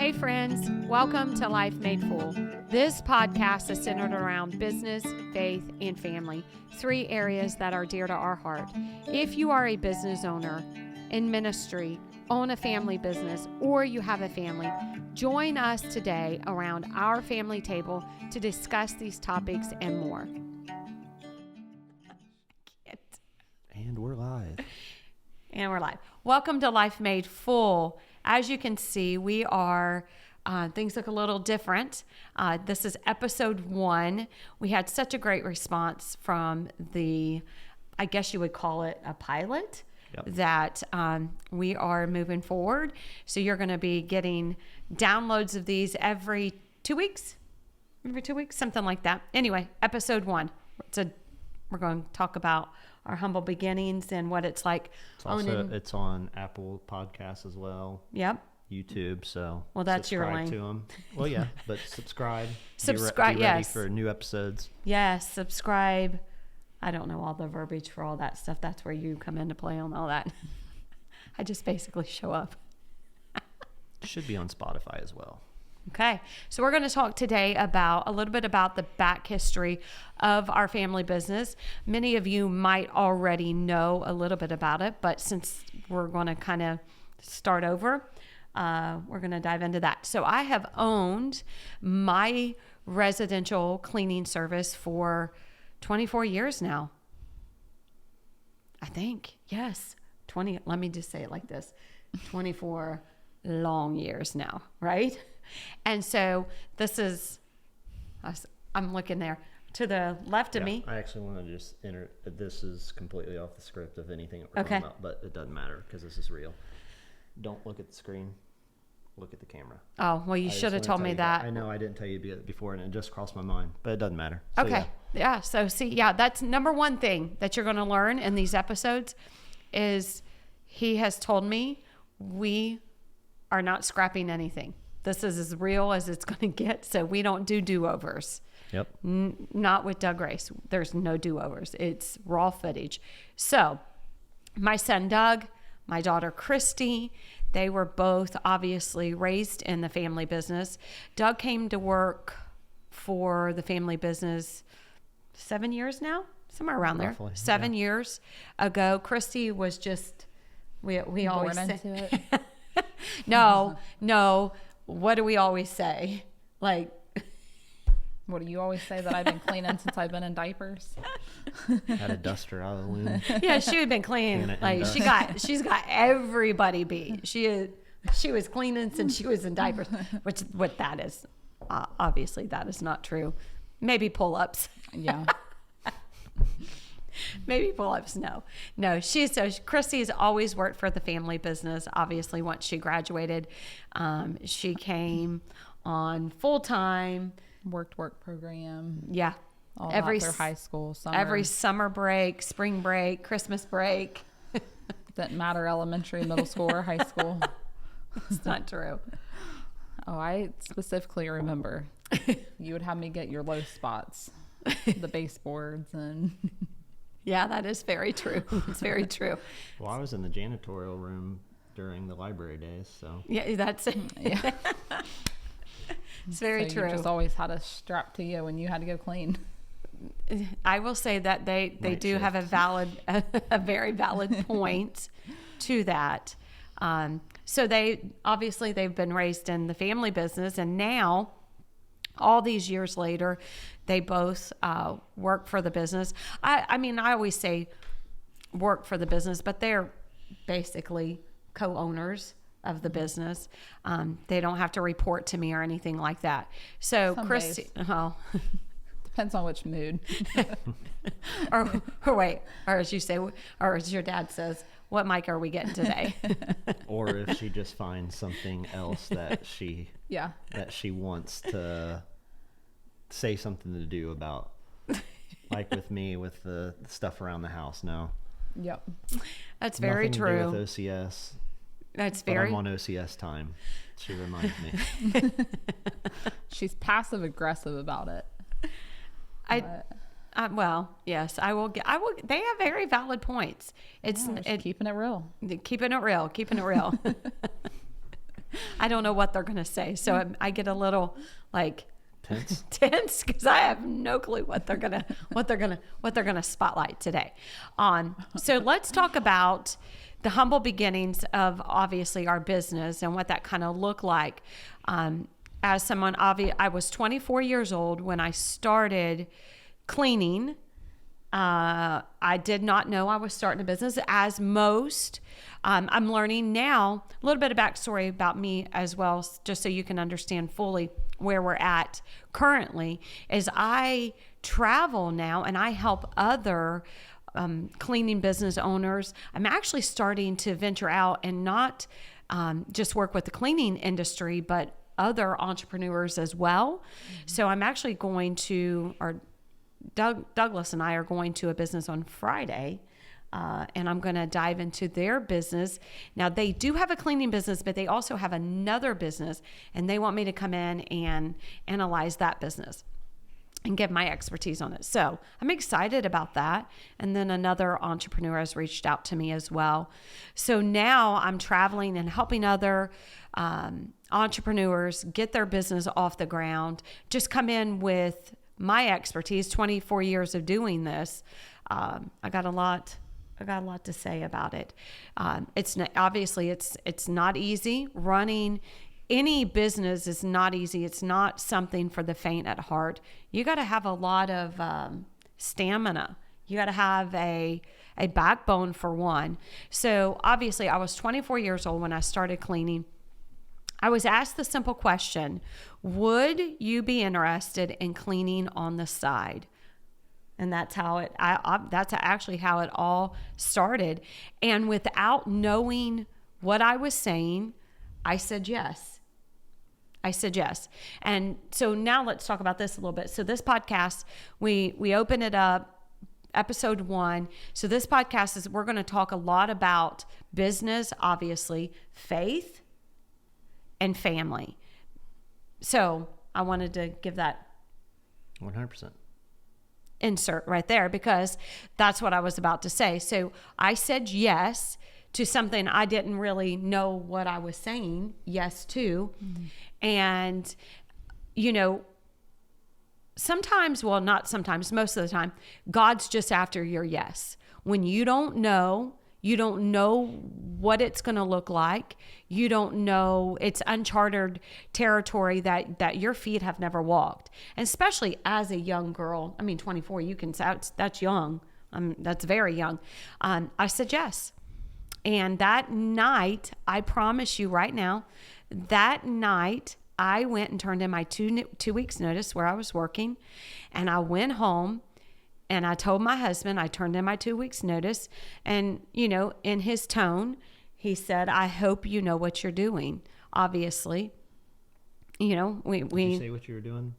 Hey friends, welcome to Life Made Full. This podcast is centered around business, faith, and family, 3 areas that are dear to our heart. If you are a business owner in ministry, own a family business, or you have a family, join us today around our family table to discuss these topics and more. And we're live. Welcome to Life Made Full. As you can see, we are, things look a little different. This is episode 1. We had such a great response from I guess you would call it a pilot, that we are moving forward. So you're going to be getting downloads of these every 2 weeks, something like that. Anyway, episode 1. We're going to talk about our humble beginnings and what it's like. It's on Apple Podcasts as well. Yep. YouTube. So that's your lane. To them. Well, yeah, but subscribe. Subscribe. Be ready yes. for new episodes. Yes. Subscribe. I don't know all the verbiage for all that stuff. That's where you come into play on all that. I just basically show up. Should be on Spotify as well. Okay, so we're going to talk today about a little bit about the back history of our family business. Many of you might already know a little bit about it, but since we're going to kind of start over, we're going to dive into that. So I have owned my residential cleaning service for 24 years now. I think, yes, 20. Let me just say it like this, 24 long years now, right? And so this is, I'm looking there to the left of me. I actually want to just enter, this is completely off the script of anything that we're talking about, but it doesn't matter because this is real. Don't look at the screen, look at the camera. Oh, well, you should have told me that. I know I didn't tell you before and it just crossed my mind, but it doesn't matter. So, okay. Yeah. So see, that's number one thing that you're going to learn in these episodes is he has told me we are not scrapping anything. This is as real as it's going to get, so we don't do do-overs. Yep. Not with Doug Race. There's no do-overs. It's raw footage. So my son Doug, my daughter Christy, they were both obviously raised in the family business. Doug came to work for the family business 7 years now, somewhere around Roughly, there. 7 years ago. Christy was just, we always say. Into it. No. What do we always say? Like, what do you always say that I've been cleaning since I've been in diapers? Had a duster out of the womb. Yeah, she had been cleaning. Like she's got everybody beat. She was cleaning since she was in diapers. What that is, obviously that is not true. Maybe pull-ups. Yeah. Maybe pull-ups. No. Christy has always worked for the family business. Obviously, once she graduated, she came on full-time. Work program. Yeah. All every high school, summer. Every summer break, spring break, Christmas break. Didn't matter elementary, middle school, or high school. It's not true. Oh, I specifically remember you would have me get your low spots, the baseboards and... Yeah, that is very true. It's very true. Well, I was in the janitorial room during the library days, so. Yeah, that's it. Yeah. It's very true. You just always had a strap to you when you had to go clean. I will say that they do have a very valid point to that. So they've been raised in the family business, and now, all these years later, they both work for the business. I mean, I always say work for the business, but they're basically co-owners of the business. They don't have to report to me or anything like that. So Christy, depends on which mood. or as you say, or as your dad says, what mic are we getting today? Or if she just finds something else that she wants to say something to do about, like with me with the stuff around the house. No. Yep. That's very true. To do with OCS. That's but I'm on OCS time. She reminds me. She's passive aggressive about it. Well, yes, I will. They have very valid points. It's keeping it real. Keeping it real. I don't know what they're going to say. So I get a little like tense because I have no clue what they're gonna spotlight today. So let's talk about the humble beginnings of obviously our business and what that kind of looked like. As someone, I was 24 years old when I started cleaning. I did not know I was starting a business, as most. I'm learning now. A little bit of backstory about me as well, just so you can understand fully where we're at currently, is I travel now and I help other cleaning business owners. I'm actually starting to venture out and not just work with the cleaning industry, but other entrepreneurs as well. Mm-hmm. So I'm actually going to, Douglas and I are going to a business on Friday, and I'm going to dive into their business. Now, they do have a cleaning business, but they also have another business, and they want me to come in and analyze that business and give my expertise on it. So I'm excited about that. And then another entrepreneur has reached out to me as well. So now I'm traveling and helping other entrepreneurs get their business off the ground, just come in with my expertise, 24 years of doing this. I got a lot to say about it. It's not, obviously it's not easy. Running any business is not easy. It's not something for the faint at heart. You got to have a lot of stamina. You got to have a backbone for one. So obviously I was 24 years old when I started cleaning. I was asked the simple question, would you be interested in cleaning on the side? And that's how that's actually how it all started. And without knowing what I was saying, I said yes. And so now let's talk about this a little bit. So this podcast, we open it up, episode 1. So this podcast is, we're going to talk a lot about business, obviously, faith, and family. So I wanted to give that 100% insert right there because that's what I was about to say. So I said yes to something I didn't really know what I was saying yes to. Mm-hmm. And, sometimes, well, not sometimes, most of the time, God's just after your yes. When you don't know what it's going to look like. You don't know, it's uncharted territory that your feet have never walked. And especially as a young girl, 24, you can say that's young. That's very young. I said yes. And that night, I promise you right now, that night, I went and turned in my 2 weeks notice where I was working. And I went home and I told my husband, I turned in my 2 weeks notice. And, in his tone, he said, I hope you know what you're doing. Obviously, Did you say what you were doing?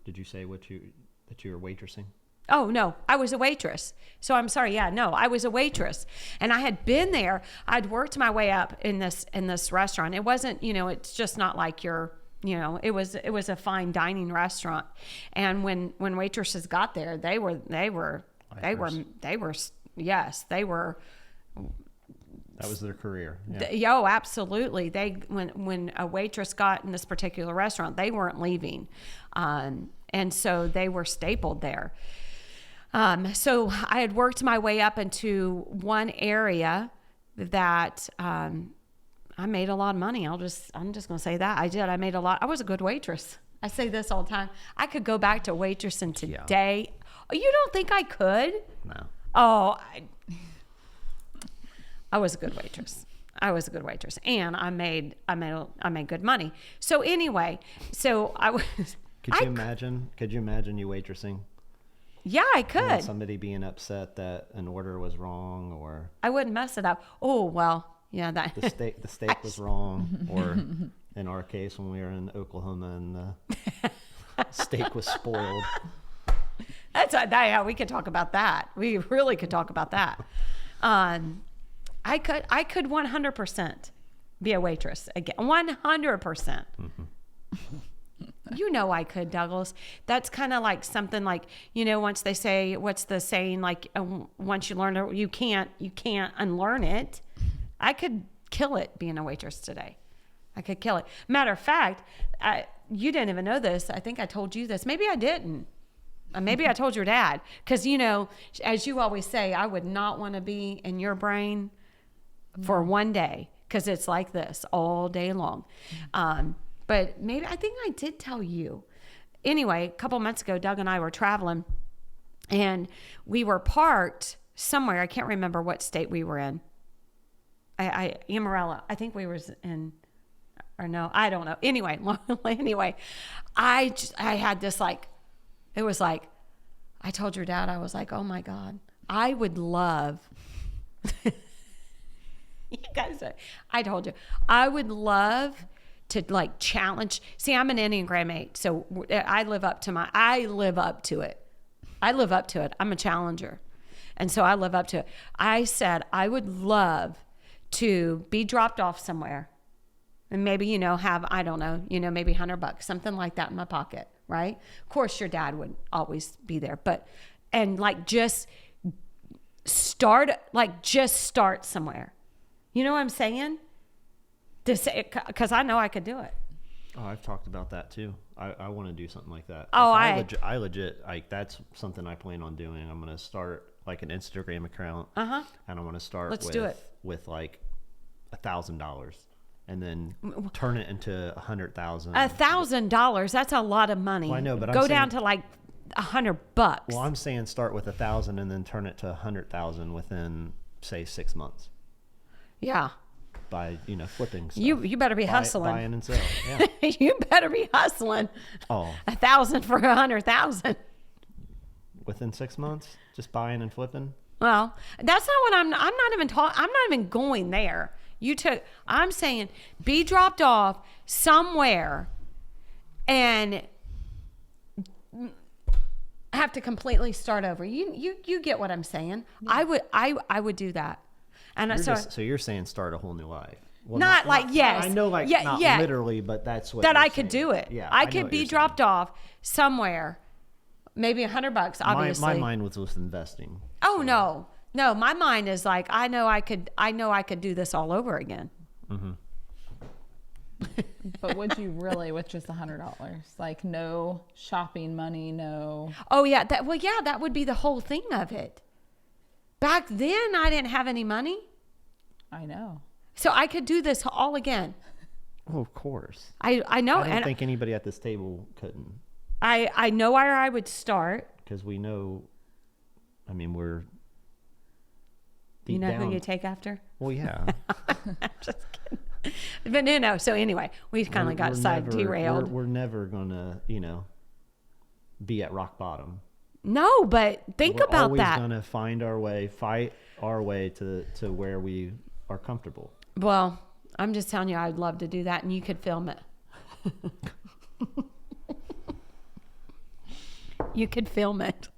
Did you say that you were waitressing? Oh, no, I was a waitress. So I'm sorry. Yeah, no, I was a waitress. And I had been there. I'd worked my way up in this restaurant. It wasn't, it's just not like it was a fine dining restaurant. And when waitresses got there, they were That was their career. Yeah. Absolutely. When a waitress got in this particular restaurant, they weren't leaving. And so they were stapled there. So I had worked my way up into one area that I made a lot of money. I'm just going to say that. I did. I made a lot. I was a good waitress. I say this all the time. I could go back to waitressing today. Yeah. Oh, you don't think I could? No. Oh, I was a good waitress. And I made good money. So anyway, I was. Could you imagine you waitressing? Yeah, I could. And somebody being upset that an order was wrong, or I wouldn't mess it up. Oh well, yeah, that the steak was wrong, or in our case when we were in Oklahoma and the steak was spoiled. Yeah, we could talk about that. We really could talk about that. I could 100% be a waitress again. 100%. Mm-hmm. I could, Douglas. That's kind of like something like, once they say, what's the saying? Like, once you learn it, you can't unlearn it. I could kill it being a waitress today. I could kill it. Matter of fact, you didn't even know this. I think I told you this. Maybe I didn't. Maybe I told your dad. Because, you know, as you always say, I would not want to be in your brain for one day. Because it's like this all day long. But maybe, I think I did tell you. Anyway, a couple months ago, Doug and I were traveling. And we were parked somewhere. I can't remember what state we were in. Amarillo. I think we was in, or no, I don't know. Anyway, I had this like, it was like, I told your dad, I was like, oh my God, I would love, you guys, I told you, I would love to like challenge. See, I'm an Enneagram 8, so I live up to it. I'm a challenger. And so I live up to it. I said, I would love to be dropped off somewhere and maybe, you know, have, I don't know, you know, maybe $100, something like that in my pocket, right? Of course, your dad would always be there, and like just start somewhere. You know what I'm saying? Because I know I could do it. Oh, I've talked about that too. I want to do something like that. Oh, I legit, like, that's something I plan on doing. I'm going to start like an Instagram account. And I want to start with like $1,000 and then turn it into 100,000. $1,000. That's a lot of money. Well, I know, but go down to like $100. Well, I'm saying start with 1,000 and then turn it to 100,000 within, say, 6 months. Yeah. By, you know, flipping stuff. You better be hustling. Buying and selling. Yeah. You better be hustling. Oh. 1,000 for 100,000. Within 6 months, just buying and flipping. Well, that's not what I'm not even going there. I'm saying be dropped off somewhere and have to completely start over. You get what I'm saying? Yeah. I would do that. And so you're saying start a whole new life. Well, not yes. I know, like, not literally, but that's what that I saying. could do it. Yeah, I could be dropped off somewhere, maybe $100, obviously. My mind was with investing. Oh, so. No, my mind is like, I know I could do this all over again. Mm-hmm. But would you really with just $100? Like, no shopping money, no. Oh yeah, that would be the whole thing of it. Back then, I didn't have any money. I know. So I could do this all again. Oh, of course. I know. I don't think anybody at this table couldn't. I know where I would start. Because we know, I mean, we're deep You know down. who you take after? Well, yeah. I'm just kidding. But no. So anyway, we kind of got derailed. We're never going to, you know, be at rock bottom. No, but think about We're that. always going to find our way, fight our way to where we are comfortable. Well, I'm just telling you, I'd love to do that, and you could film it. You could film it.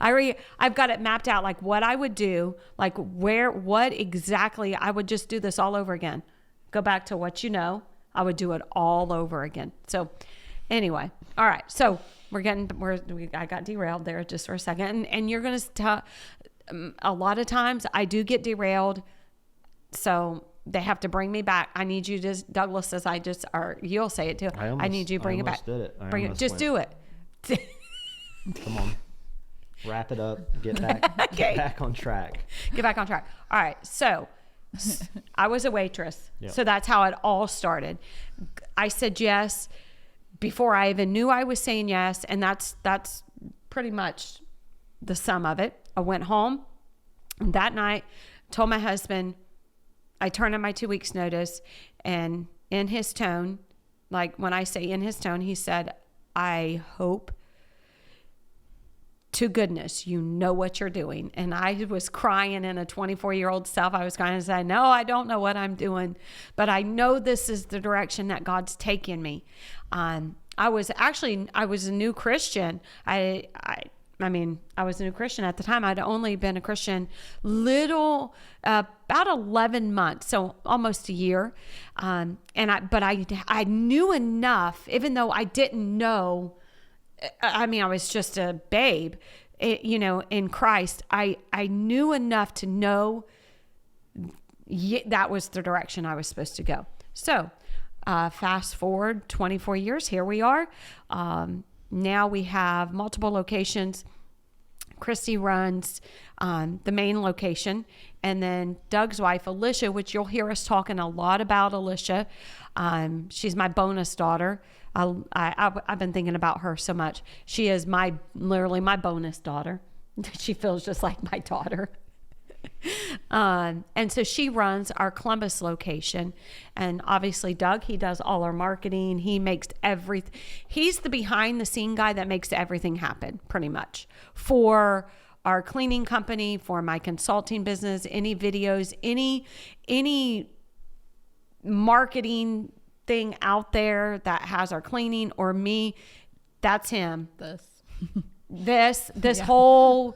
I've got it mapped out, like what I would do, like what exactly. I would just do this all over again. Go back to what you know. I would do it all over again. So anyway, all right. So I got derailed there just for a second. And you're going to tell, a lot of times I do get derailed. So they have to bring me back. I need you to, Douglas says, you'll say it too. I need you to bring it back. Did it. Just do it. Come on. Wrap it up. Get back. Get back on track. Get back on track. All right. So I was a waitress. Yep. So that's how it all started. I said yes before I even knew I was saying yes. And that's pretty much the sum of it. I went home that night, told my husband, I turned in my 2 weeks notice, and in his tone, like when I say in his tone, he said, I hope to goodness you know what you're doing. And I was crying in a 24-year-old self. I was kind of saying, no, I don't know what I'm doing, but I know this is the direction that God's taking me. I was a new Christian. I was a new Christian at the time. I'd only been a Christian about 11 months, so almost a year. But I knew enough, even though I didn't know. I was just a babe, in Christ. I knew enough to know that was the direction I was supposed to go. So fast forward 24 years, here we are. Now we have multiple locations. Christy runs the main location, and then Doug's wife, Alicia, which you'll hear us talking a lot about Alicia. She's my bonus daughter. I've been thinking about her so much. She is literally my bonus daughter. She feels just like my daughter. And so she runs our Columbus location, and obviously Doug, he does all our marketing. He makes everything. He's the behind the scene guy that makes everything happen pretty much for our cleaning company, for my consulting business, any videos, any marketing thing out there that has our cleaning or me, that's him. This is all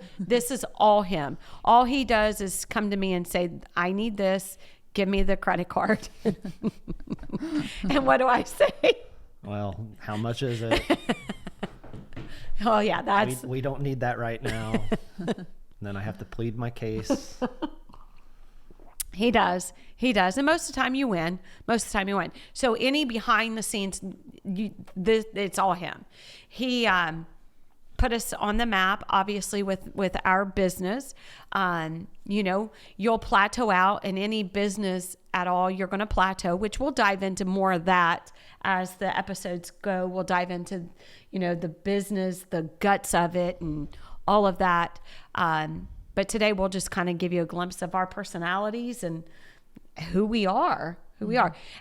him. All he does is come to me and say, I need this. Give me the credit card. And what do I say? Well, how much is it? Oh yeah, we don't need that right now. Then I have to plead my case. He does. And most of the time you win. So any behind the scenes, it's all him. He, put us on the map, obviously, with our business. You'll plateau out in any business at all. You're going to plateau, which we'll dive into more of that as the episodes go. We'll dive into, the business, the guts of it, and all of that. But today we'll just kind of give you a glimpse of our personalities and who we are.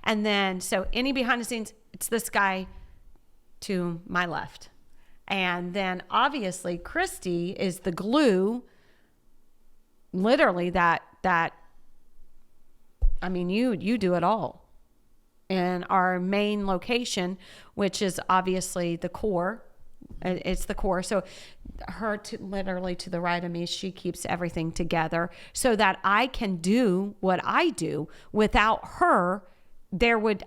And then, so any behind the scenes, it's this guy to my left. And then obviously Christy is the glue, literally that, you do it all in our main location, which is obviously the core. It's the core. So her literally to the right of me, she keeps everything together so that I can do what I do. Without her,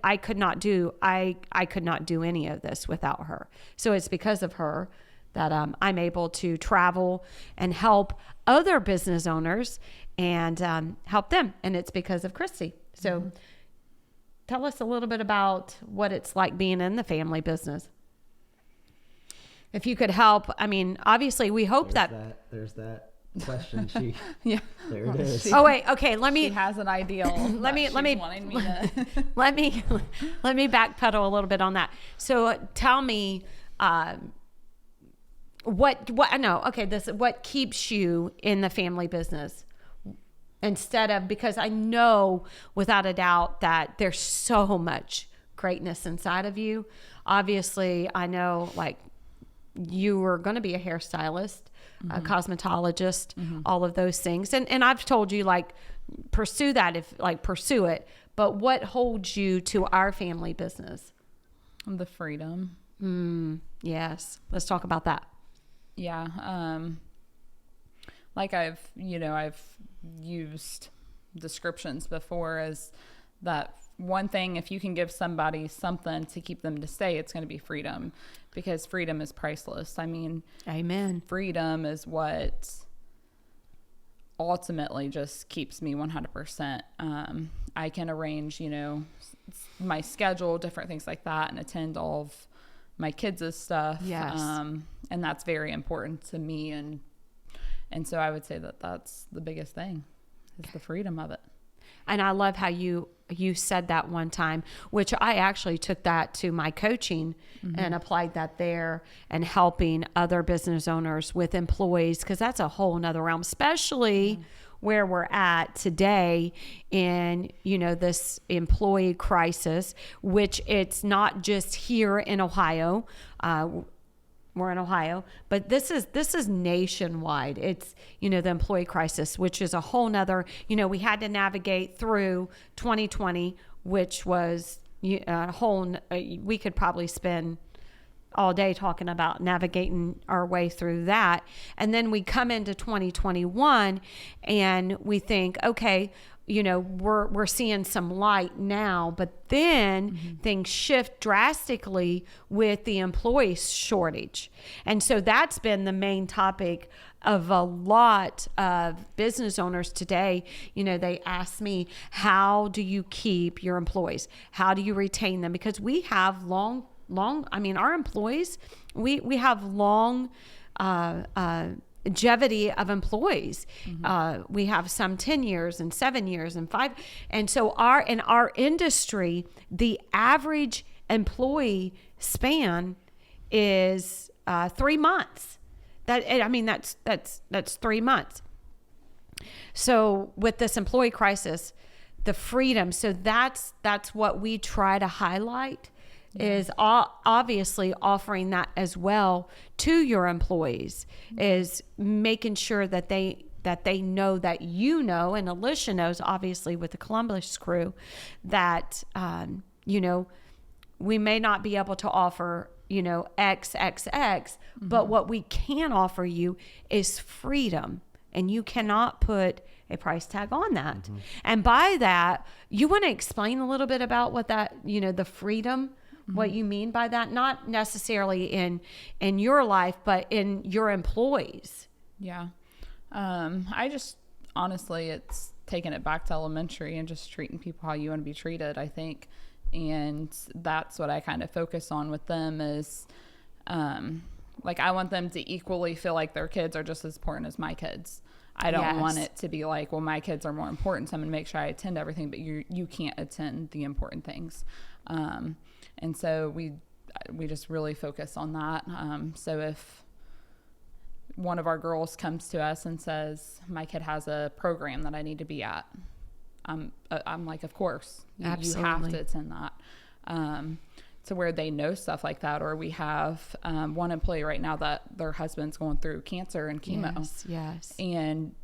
I could not do any of this without her. So it's because of her that I'm able to travel and help other business owners and help them. And it's because of Christy. So tell us a little bit about what it's like being in the family business. If you could help, obviously we hope there's that question. Yeah. There it is. Oh wait, okay. She has an ideal. let me wanting me to. let me backpedal a little bit on that. So tell me, what I know. Okay, what keeps you in the family business instead of, because I know without a doubt that there's so much greatness inside of you. Obviously, I know you were going to be a hairstylist, a cosmetologist, all of those things. And I've told you pursue that pursue it. But what holds you to our family business? The freedom. Yes. Let's talk about that. Yeah. I've used descriptions before as that one thing, if you can give somebody something to keep them to stay, it's going to be freedom, because freedom is priceless. Amen. Freedom is what ultimately just keeps me 100%. I can arrange, my schedule, different things like that, and attend all of my kids' stuff. Yes. And that's very important to me. And so I would say that that's the biggest thing, is the freedom of it. And I love how you said that one time, which I actually took that to my coaching and applied that there, and helping other business owners with employees, because that's a whole nother realm, especially where we're at today in, this employee crisis, which it's not just here in Ohio. We're in Ohio, but this is nationwide. It's, the employee crisis, which is a whole nother, we had to navigate through 2020, which was a whole, we could probably spend all day talking about navigating our way through that. And then we come into 2021 and we think, okay, we're seeing some light now, but then things shift drastically with the employee shortage. And so that's been the main topic of a lot of business owners today. They ask me, how do you keep your employees? How do you retain them? Because we have our employees, we have long longevity of employees. We have some 10 years and 7 years and 5. And so in our industry, the average employee span is 3 months. That's 3 months. So with this employee crisis, the freedom, so that's what we try to highlight, is obviously offering that as well to your employees, is making sure that they know that, and Alicia knows, obviously, with the Columbus crew, that we may not be able to offer XXX, but what we can offer you is freedom, and you cannot put a price tag on that. And by that, you want to explain a little bit about what that, the freedom, what you mean by that, not necessarily in your life, but in your employees. Yeah. I just, honestly, it's taking it back to elementary and just treating people how you want to be treated, I think. And that's what I kind of focus on with them is, I want them to equally feel like their kids are just as important as my kids. I don't want it to be like, well, my kids are more important, so I'm going to make sure I attend everything, but you can't attend the important things. And so we just really focus on that. So if one of our girls comes to us and says, my kid has a program that I need to be at, I'm like, of course, absolutely, you have to attend that. To where they know stuff like that. Or we have one employee right now that their husband's going through cancer and chemo. Yes. And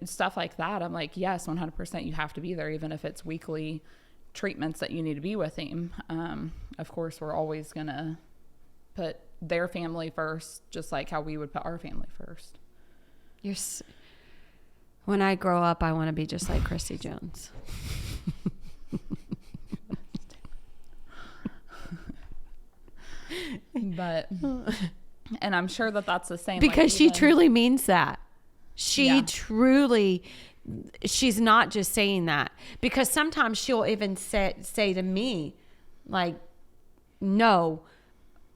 stuff like that. I'm like, yes, 100% you have to be there, even if it's weekly treatments that you need to be with him. Of course, we're always going to put their family first, just like how we would put our family first. When I grow up, I want to be just like Chrissy Jones. But, and I'm sure that that's the same. Because she truly means that. She's not just saying that. Because sometimes she'll even say to me, like, no,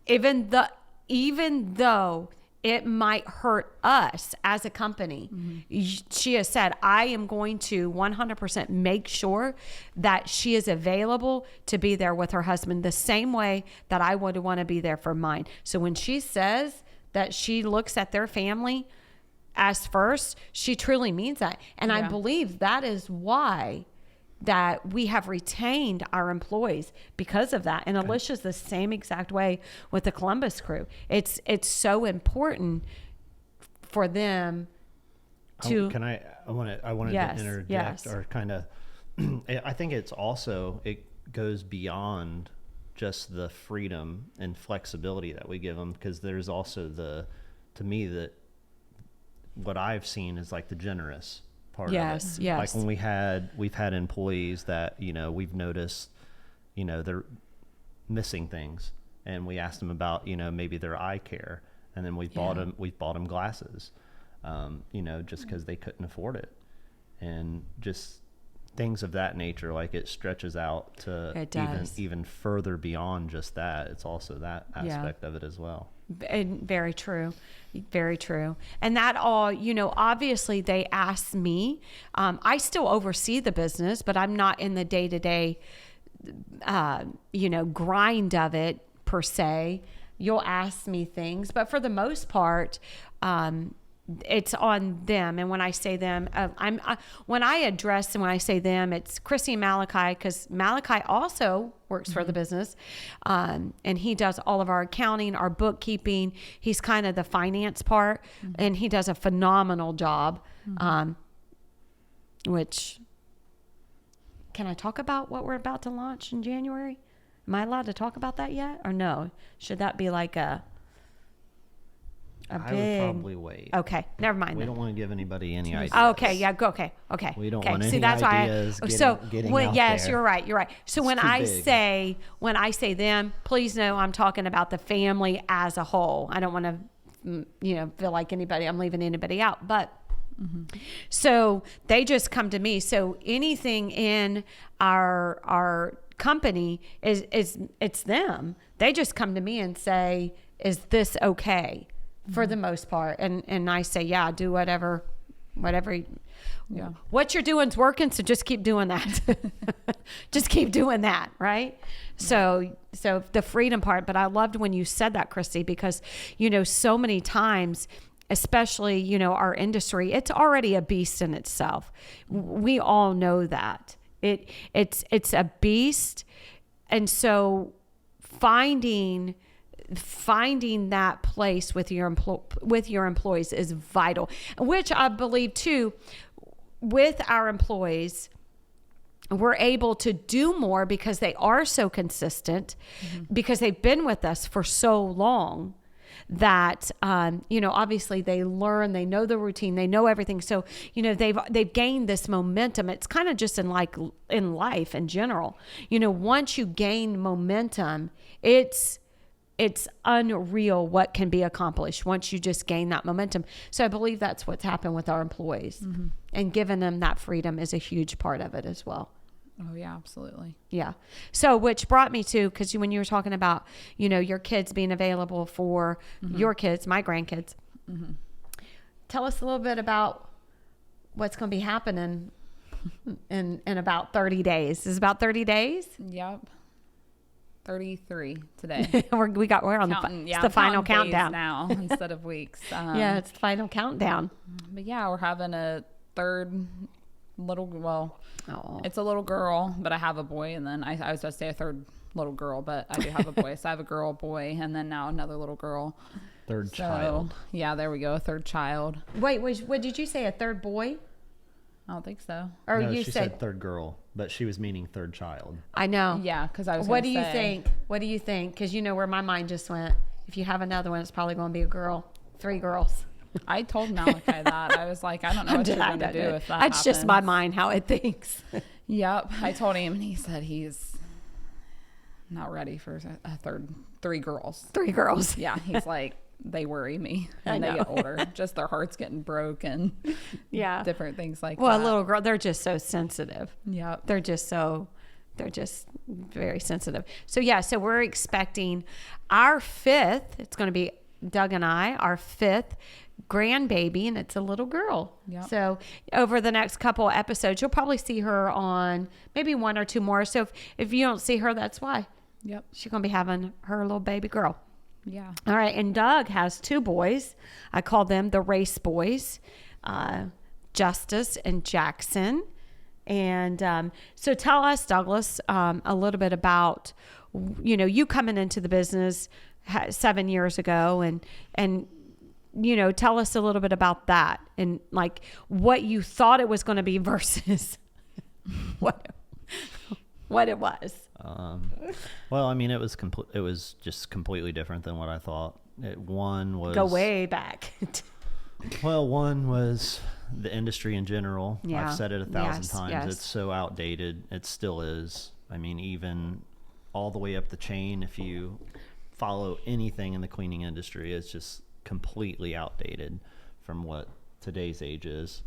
even though it might hurt us as a company, she has said, I am going to 100% make sure that she is available to be there with her husband the same way that I would want to be there for mine. So when she says that she looks at their family as first, she truly means that. And I believe that is why that we have retained our employees because of that. And Alicia's the same exact way with the Columbus crew. It's so important for them to. I wanted to interject or kind of. I think it goes beyond just the freedom and flexibility that we give them, because there's also to me that what I've seen is like the generous part of it. Yes. Like when we've had employees that, we've noticed, they're missing things, and we asked them about, maybe their eye care, and then we've bought them glasses, just because they couldn't afford it, and just things of that nature. Like it stretches out to even further beyond just that. It's also that aspect of it as well. And very true. Very true. And that all, obviously they ask me, I still oversee the business, but I'm not in the day-to-day, grind of it per se. You'll ask me things, but for the most part, it's on them. And when I say them, when I address and when I say them, it's Chrissy and Malachi, because Malachi also works for the business. And he does all of our accounting, our bookkeeping. He's kind of the finance part, and he does a phenomenal job. Which, can I talk about what we're about to launch in January? Am I allowed to talk about that yet, or no? Should that be like a I would probably wait. Okay, never mind. We don't want to give anybody any ideas. Okay, yeah, go. Okay. We don't want any ideas getting out yes, there. You're right. So when I say them, please know I'm talking about the family as a whole. I don't want to feel like I'm leaving anybody out. But so they just come to me. So anything in our company it's them. They just come to me and say, is this okay? For the most part. And I say, yeah, do whatever, what you're doing's working. So just keep doing that. Just keep doing that. Right. So the freedom part, but I loved when you said that, Christy, because, so many times, especially, our industry, it's already a beast in itself. We all know that it's a beast. And so finding that place with your employees is vital, which I believe too, with our employees, we're able to do more because they are so consistent, because they've been with us for so long that, obviously they learn, they know the routine, they know everything. So, they've gained this momentum. It's kind of just in life in general, once you gain momentum, it's unreal what can be accomplished once you just gain that momentum. So I believe that's what's happened with our employees, and giving them that freedom is a huge part of it as well. Oh yeah, absolutely. Yeah. So which brought me to, because when you were talking about, your kids being available for your kids, my grandkids, tell us a little bit about what's going to be happening in about 30 days. Is it about 30 days? Yep. 33 today. we're on the final countdown now instead of weeks. Yeah, it's the final countdown. But yeah, we're having a third it's a little girl, but I have a boy, and then I was about to say a third little girl, but I do have a boy. So I have a girl, boy, and then now another little girl. Third child. Yeah, there we go. A third child. Wait, what did you say? A third boy? I don't think so. Or no, you she said third girl, but she was meaning third child. I know. Yeah, because I was. What do you think? What do you think? Because where my mind just went. If you have another one, it's probably going to be a girl. 3 girls. I told Malachi that. I was like, I don't know what you're going to do if that happens. That's just my mind, how it thinks. Yep. I told him, and he said he's not ready for a 3 girls. 3 girls. Yeah. He's like, they worry me when they get older. Just their heart's getting broken. Yeah. Different things like that. Well, a little girl, they're just so sensitive. Yep. They're just very sensitive. So yeah, so we're expecting our 5th, it's going to be Doug and I, our 5th grandbaby, and it's a little girl. Yep. So over the next couple episodes, you'll probably see her on maybe 1 or 2 more. So if you don't see her, that's why. Yep. She's going to be having her little baby girl. Yeah. All right. And Doug has 2 boys. I call them the race boys, Justice and Jackson. And so tell us, Douglas, a little bit about, you coming into the business 7 years ago, and tell us a little bit about that, and like what you thought it was going to be versus what it was. Well, I mean, it was just completely different than what I thought. One was go way back. Well, one was the industry in general. Yeah. I've said it 1,000 times. Yes. It's so outdated. It still is. I mean, even all the way up the chain, if you follow anything in the cleaning industry, it's just completely outdated from what today's age is.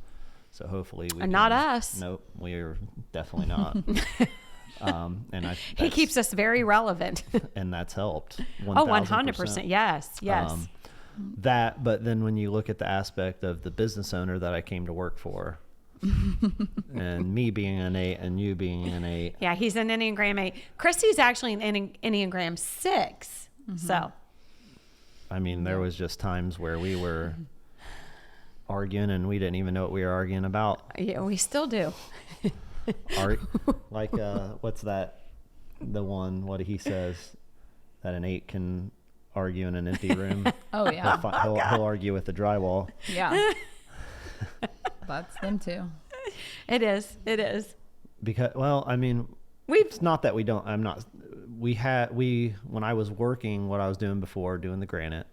So hopefully we not us. Nope, we're definitely not. And he keeps us very relevant. And that's helped. 100%. Yes. But then when you look at the aspect of the business owner that I came to work for, and me being an 8 and you being an 8. Yeah, he's an Enneagram 8. Christy's actually an Enneagram 6. So, I mean, there was just times where we were arguing and we didn't even know what we were arguing about. Yeah, we still do. What's that? The one, what he says, that an 8 can argue in an empty room. Oh yeah. He'll argue with the drywall. Yeah. That's them too. It is. Because, well, I mean, it's not that we don't, when I was working what I was doing before, doing the granite,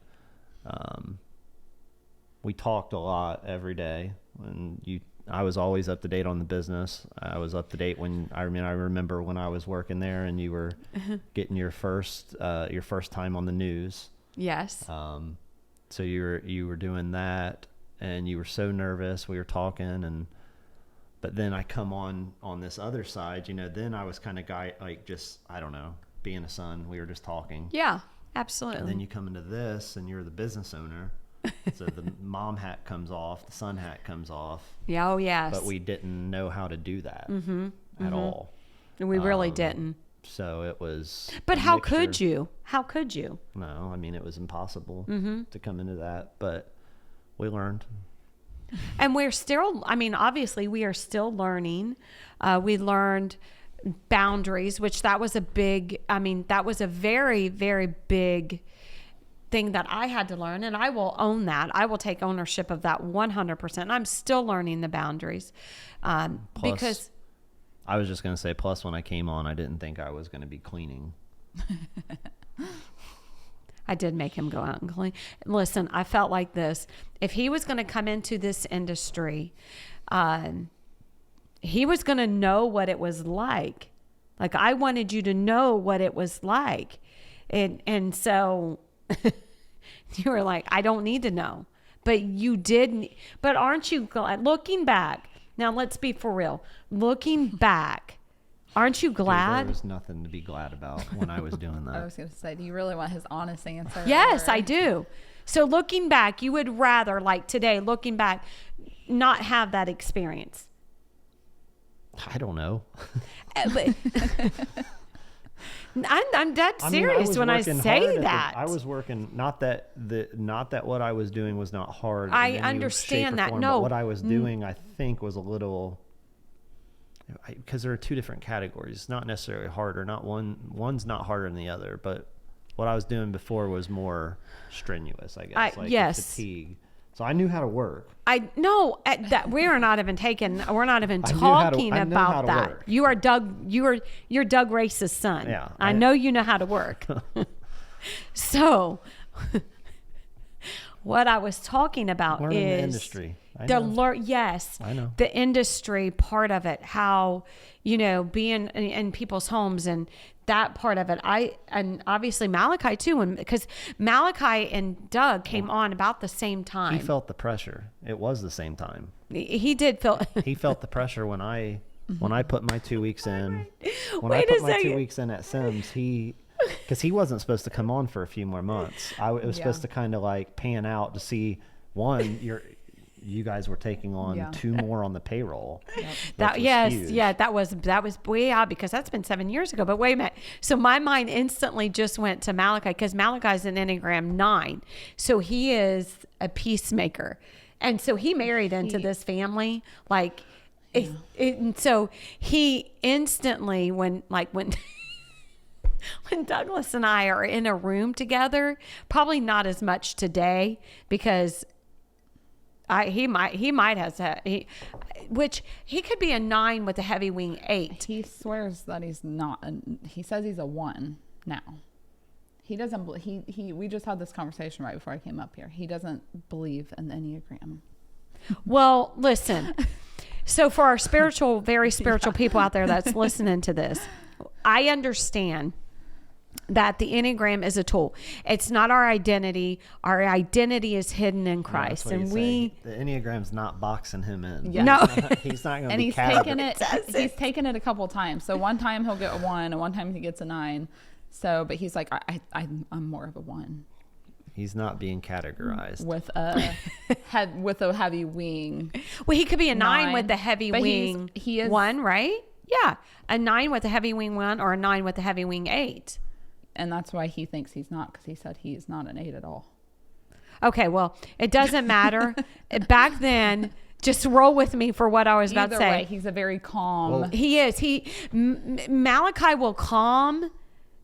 we talked a lot every day, and I was always up to date on the business. I was up to date I remember when I was working there and you were getting your first time on the news. Yes. so you were doing that, and you were so nervous. We were talking, but then I come on this other side, then I was kind of just, I don't know, being a son. We were just talking. Yeah, absolutely. And then you come into this, and you're the business owner. So the mom hat comes off, the son hat comes off. Yeah, oh yes. But we didn't know how to do that at all. We really didn't. So it was. But how could you? How could you? No, I mean, it was impossible to come into that, but we learned. And we're still, obviously we are still learning. We learned boundaries, which that was a very, very big thing that I had to learn, and I will own that. I will take ownership of that 100%. I'm still learning the boundaries because I was just going to say, plus when I came on, I didn't think I was going to be cleaning. I did make him go out and clean. Listen, I felt like this. If he was going to come into this industry, he was going to know what it was like. Like, I wanted you to know what it was like. And so you were like, I don't need to know. But you did. But aren't you glad? Looking back, now let's be for real. Looking back, aren't you glad? There was nothing to be glad about when I was doing that. I was going to say, do you really want his honest answer? Yes, I do. So looking back, you would rather, like today, looking back, not have that experience. I don't know. I'm dead serious when I say that. I was working, not that what I was doing was not hard. I understand that. No, but what I was doing, I think, was a little, because there are two different categories. It's not necessarily harder. One's not harder than the other. But what I was doing before was more strenuous, I guess. Yes. Fatigue. So I knew how to work. I know that we're not even talking about that. Work. You are you're Doug Race's son. Yeah. I know you know how to work. So what I was talking about learning is the industry. Yes. I know. The industry part of it, how, being in people's homes and that part of it. And obviously Malachi too, because Malachi and Doug came on about the same time. He felt the pressure. It was the same time. He did feel. He felt the pressure when I put my 2 weeks in. When Wait I put a my second. 2 weeks in at Sims, because he wasn't supposed to come on for a few more months. It was supposed to kind of like pan out to see, one, you guys were taking on 2 more on the payroll. Yep. That was way out, because that's been 7 years ago. But wait a minute. So my mind instantly just went to Malachi, because Malachi's an Enneagram 9. So he is a peacemaker. And so he married into this family. And so he instantly, when Douglas and I are in a room together, probably not as much today, because he could be a 9 with a heavy wing 8. He swears that he's not. He says he's a 1 now. He doesn't. We just had this conversation right before I came up here. He doesn't believe in the Enneagram. Well, listen. So for our very spiritual people out there that's listening to this, I understand that the Enneagram is a tool. It's not our identity. Our identity is hidden in Christ. The Enneagram's not boxing him in. Yeah. No. He's not going to be And he's taken it a couple times. So one time he'll get a 1 and one time he gets a 9. So, but he's like, I'm more of a 1. He's not being categorized with a heavy wing. Well, he could be a 9 with a heavy wing. He is 1, right? Yeah, a 9 with a heavy wing 1 or a 9 with a heavy wing 8. And that's why he thinks he's not, because he said he's not an 8 at all. Okay, well, it doesn't matter. Back then, just roll with me for what I was about to say. Way, he's a very calm. He is. Malachi will calm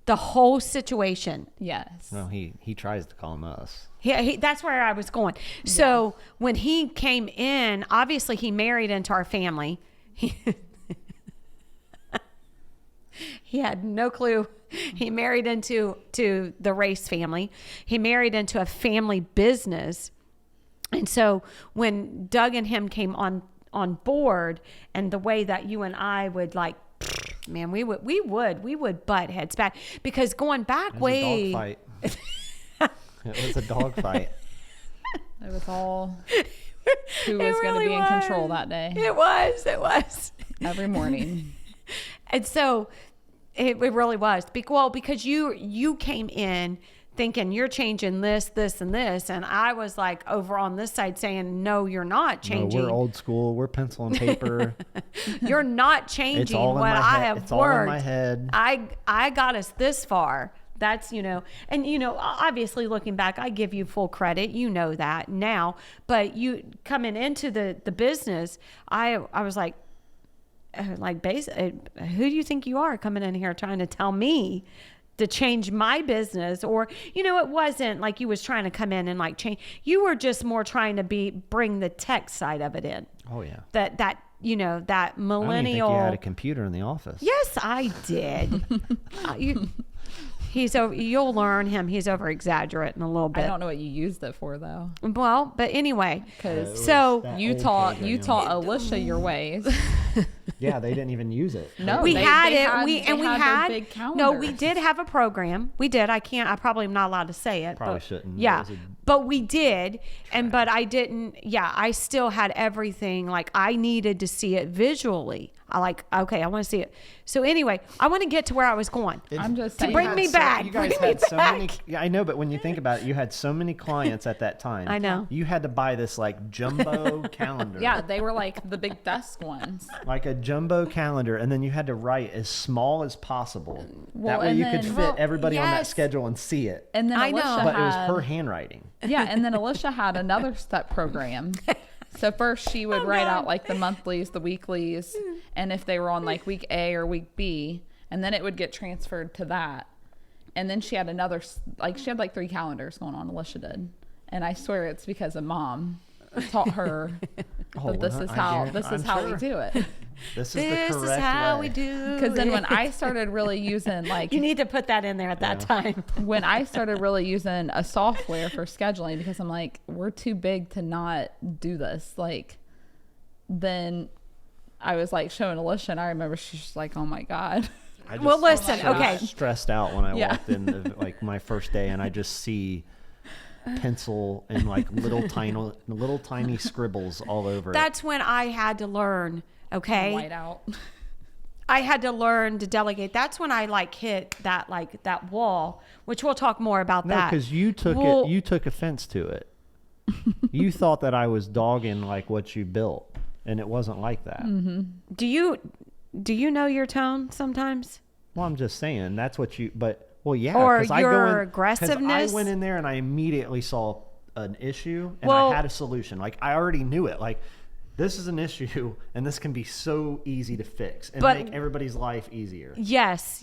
the whole situation. Yes. No, he tries to calm us. That's where I was going. So when he came in, obviously he married into our family. He had no clue. He married into the Race family. He married into a family business. And so when Doug and him came on board, and the way that you and I would man, we would butt heads back, because going back it was a dog fight. It was all who was going to be in control that day. It was. Every morning. And so it really was. Because you came in thinking you're changing this, and this. And I was like over on this side saying, no, you're not changing. No, we're old school. We're pencil and paper. You're not changing what I have it's worked. All in my head. I got us this far. That's, and obviously looking back, I give you full credit. You know that now, but you coming into the business, I was like basically, who do you think you are coming in here trying to tell me to change my business? Or, it wasn't like you was trying to come in and like change. You were just more trying to bring the tech side of it in. Oh yeah. That millennial. I didn't think you had a computer in the office. Yes, I did. You'll learn him. He's over exaggerating a little bit. I don't know what you used it for though. Well, but anyway, you taught Alicia your ways. Yeah, they didn't even use it. No, we had big calendars. No, we did have a program. We did. I probably am not allowed to say it. Probably shouldn't. Yeah, but we did. But I didn't. Yeah, I still had everything. Like I needed to see it visually. I want to see it. So anyway, I want to get to where I was going. I'm just saying. To bring me back. You guys had so many. Yeah, I know, but when you think about it, you had so many clients at that time. I know. You had to buy this like jumbo calendar. Yeah, they were like the big desk ones. Like a jumbo calendar, and then you had to write as small as possible. That way you could fit everybody on that schedule and see it. And then Alicia but it was her handwriting. Yeah, and then Alicia had another step program. So first she would write out like the monthlies, the weeklies, and if they were on like week A or week B, and then it would get transferred to that. And then she had she had like 3 calendars going on, Alicia did. And I swear it's because of Mom taught her that this is how we do it. This is how we do it. Because then when I started really using you need to put that in there at that time. When I started really using a software for scheduling, because I'm like, we're too big to not do this. Then I was like showing Alicia, and I remember she's just like, oh my God. Listen, okay. Stressed out when I walked in like my first day, and I just see pencil and like little tiny scribbles all over. That's when I had to learn. Okay. White out. I had to learn to delegate. That's when I hit that wall, which we'll talk more about that. No, because you took offense to it. You thought that I was dogging like what you built, and it wasn't like that. Mm-hmm. Do you know your tone sometimes? Well, I'm just saying that's what you. But yeah. Or your aggressiveness. I went in there and I immediately saw an issue, and I had a solution. Like I already knew it. Like. This is an issue, and this can be so easy to fix and make everybody's life easier. Yes,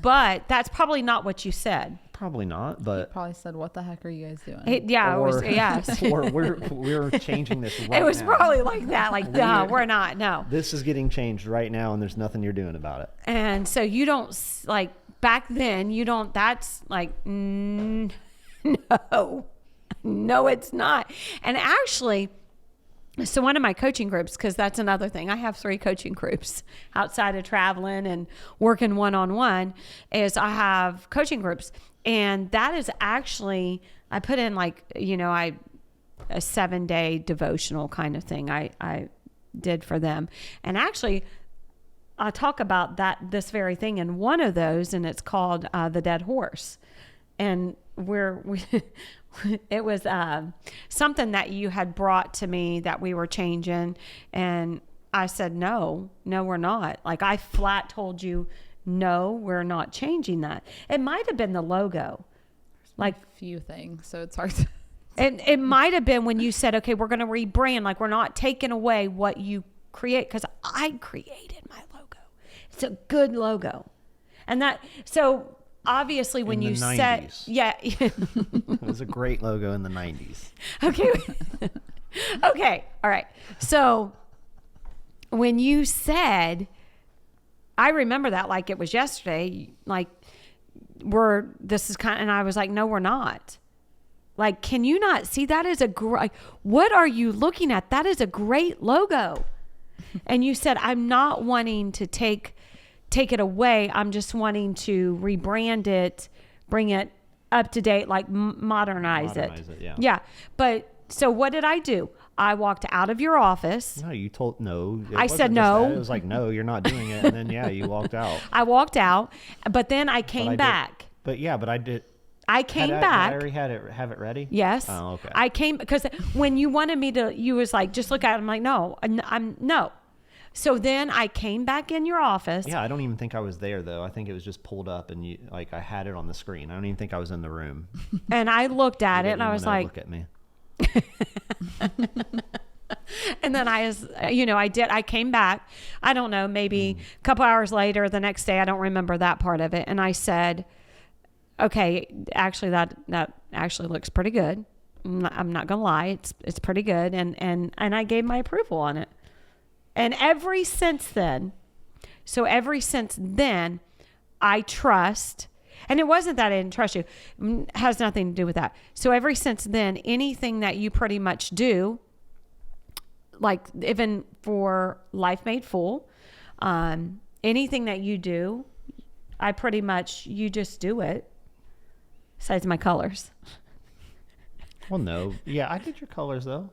but that's probably not what you said. Probably not, but... You probably said, what the heck are you guys doing? Yes. Or we're changing this right now. It was probably like that, no, we're not, no. This is getting changed right now, and there's nothing you're doing about it. And so you don't, back then, that's no, it's not. And actually... So one of my coaching groups, because that's another thing, I have 3 coaching groups outside of traveling and working one-on-one, is I have coaching groups. And that is actually, I put in a 7-day devotional kind of thing I did for them. And actually, I talk about this very thing in one of those, and it's called The Dead Horse. And it was something that you had brought to me that we were changing, and I said, no, we're not. I flat told you, no, we're not changing that. It might have been the logo. A few things, so it's hard to... It might have been when you said, okay, we're going to rebrand, we're not taking away what you create, because I created my logo. It's a good logo. And so... Obviously, when you said, it was a great logo in the 90s. Okay. All right. So when you said, I remember that like it was yesterday, and I was like, no, we're not. Can you not see that is what are you looking at? That is a great logo. And you said, I'm not wanting to take it away. I'm just wanting to rebrand it, bring it up to date, modernize it. Yeah. Yeah. But So what did I do? I walked out of your office. No, you told no. I said no. It was like, no, you're not doing it. And then, yeah, you walked out. I walked out, but then I came back. But I did. I came back. Did I already have it ready? Yes. Oh, okay. I came because when you wanted me to, you was like, just look at it. I'm like, no, I'm no. So then I came back in your office. Yeah, I don't even think I was there though. I think it was just pulled up and I had it on the screen. I don't even think I was in the room. And I looked at it and I was like, look at me. And then I came back, I don't know, maybe a couple hours later, the next day, I don't remember that part of it. And I said, okay, actually that actually looks pretty good. I'm not going to lie. It's pretty good. And I gave my approval on it. And ever since then, I trust, and it wasn't that I didn't trust you, it has nothing to do with that. So ever since then, anything that you pretty much do, like even for Life Made Full, anything that you do, I pretty much, you just do it. Besides my colors. Well, no. Yeah, I did your colors though.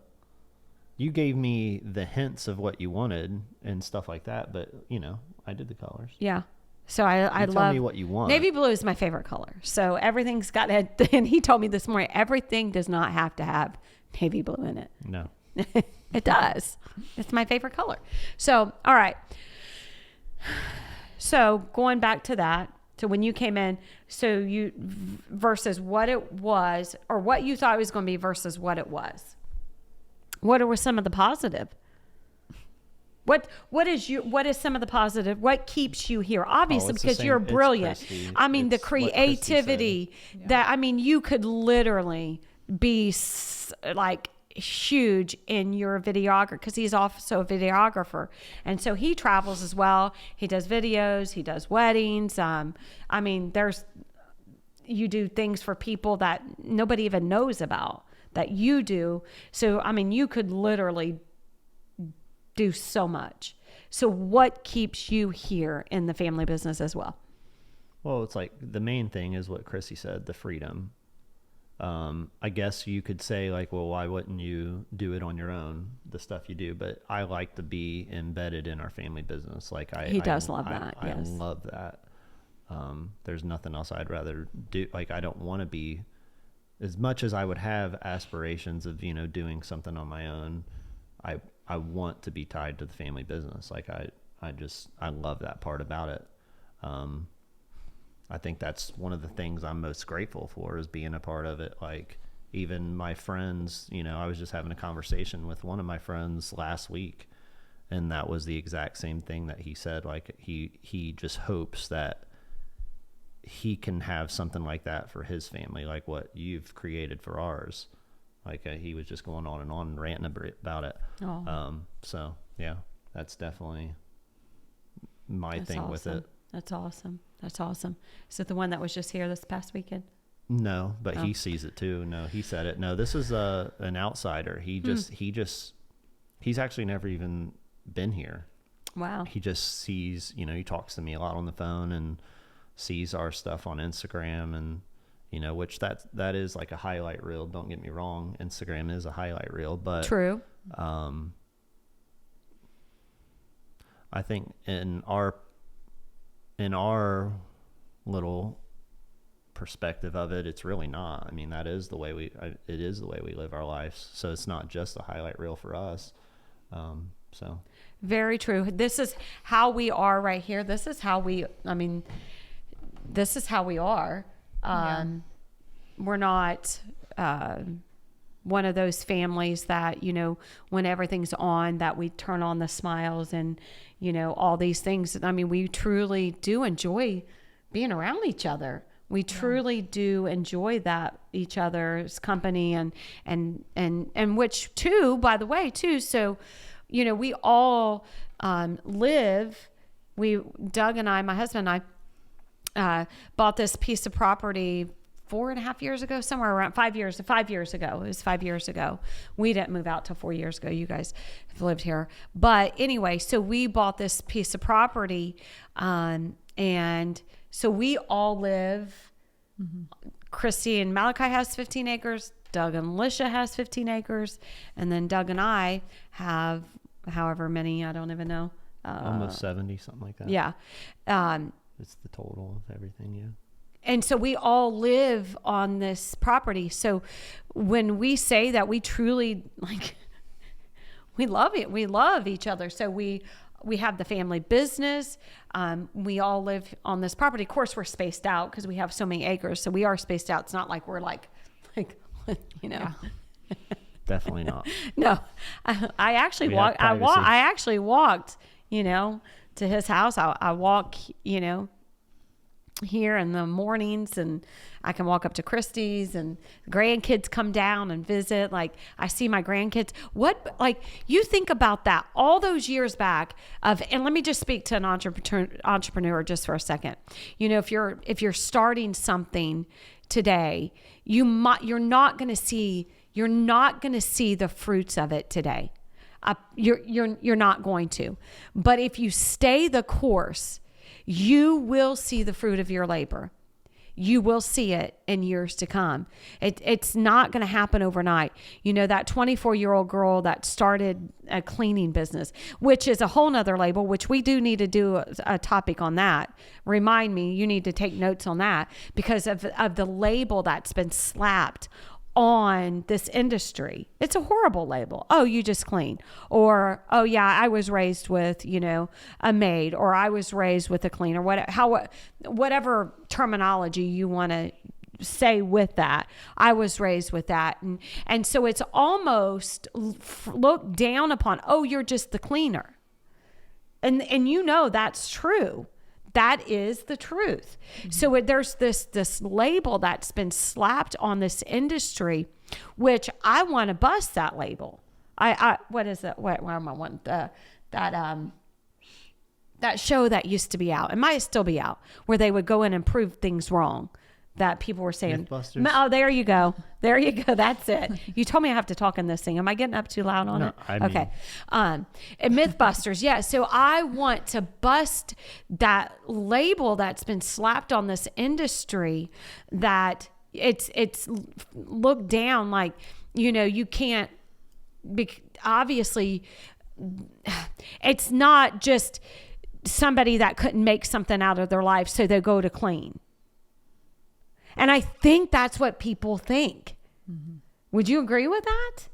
You gave me the hints of what you wanted and stuff like that, but I did the colors. Yeah. So I love. Tell me what you want. Navy blue is my favorite color. So everything's got it. And he told me this morning, everything does not have to have navy blue in it. No. It does. It's my favorite color. So, all right. So going back to that. So when you came in, so you versus what it was or what you thought it was going to be versus what it was. What are some of the positive? What is some of the positive? What keeps you here? Obviously, because you're brilliant. I mean, the creativity you could literally be like huge in your videographer because he's also a videographer. And so he travels as well. He does videos, he does weddings. You do things for people that nobody even knows about that you do. So, you could literally do so much. So what keeps you here in the family business as well? Well, it's like the main thing is what Chrissy said, the freedom. I guess you could say like, well, why wouldn't you do it on your own, the stuff you do? But I like to be embedded in our family business. Like he does love that. Yes. I love that. There's nothing else I'd rather do. Like, I don't want to be, as much as I would have aspirations of, doing something on my own, I want to be tied to the family business. Like I love that part about it. I think that's one of the things I'm most grateful for is being a part of it. Like even my friends, I was just having a conversation with one of my friends last week, and that was the exact same thing that he said. Like he just hopes that he can have something like that for his family, like what you've created for ours. Like he was just going on and ranting about it. Oh. So yeah, that's definitely my thing with it. That's awesome. Is it the one that was just here this past weekend? No, but he sees it too. No, he said it. No, this is an outsider. He's actually never even been here. Wow. He just sees, he talks to me a lot on the phone and sees our stuff on Instagram and, which that is like a highlight reel. Don't get me wrong. Instagram is a highlight reel, but true. I think in our little perspective of it, it's really not. I mean, it is the way we live our lives. So it's not just a highlight reel for us. So very true. This is how we are right here. This is how we are. We're not, one of those families that, when everything's on, that we turn on the smiles and, all these things. We truly do enjoy being around each other. We truly do enjoy that each other's company and which too, by the way, too. So, we all live. Doug and I, my husband and I, bought this piece of property 4.5 years ago, somewhere around 5 years ago. It was 5 years ago. We didn't move out till 4 years ago. You guys have lived here. But anyway, so we bought this piece of property. And so we all live Christy and Malachi has 15 acres. Doug and Lisha has 15 acres. And then Doug and I have however many, I don't even know. Almost 70, something like that. Yeah. It's the total of everything, yeah. And so we all live on this property. So when we say that, we truly we love it. We love each other. So we have the family business. We all live on this property. Of course, we're spaced out because we have so many acres. So we are spaced out. It's not like we're like, Yeah. Definitely not. No, I actually walked. I actually walked, to his house. I walk, here in the mornings, and I can walk up to Christie's, and grandkids come down and visit. Like, I see my grandkids. You think about that all those years back and let me just speak to an entrepreneur just for a second. If you're starting something today, you're not going to see the fruits of it today. You're not going to. But if you stay the course, you will see the fruit of your labor. You will see it in years to come. It's not going to happen overnight. That 24-year-old girl that started a cleaning business, which is a whole nother label, which we do need to do a topic on that. Remind me, you need to take notes on that because of the label that's been slapped on this industry. It's a horrible label. Oh, you just clean. Or, oh yeah, I was raised with, a maid, or I was raised with a cleaner, whatever terminology you want to say with that. I was raised with that. And so it's almost looked down upon. Oh, you're just the cleaner. And that's true. That is the truth. Mm-hmm. So there's this label that's been slapped on this industry, which I want to bust that label. What is it? Where am I wanting that show that used to be out? It might still be out, where they would go in and prove things wrong that people were saying. Mythbusters. Oh, there you go. That's it. You told me I have to talk in this thing. Am I getting up too loud on it? Okay. And Mythbusters. Yeah. So I want to bust that label that's been slapped on this industry, that it's looked down like, you can't obviously it's not just somebody that couldn't make something out of their life, so they go to clean. And I think that's what people think. Mm-hmm. Would you agree with that?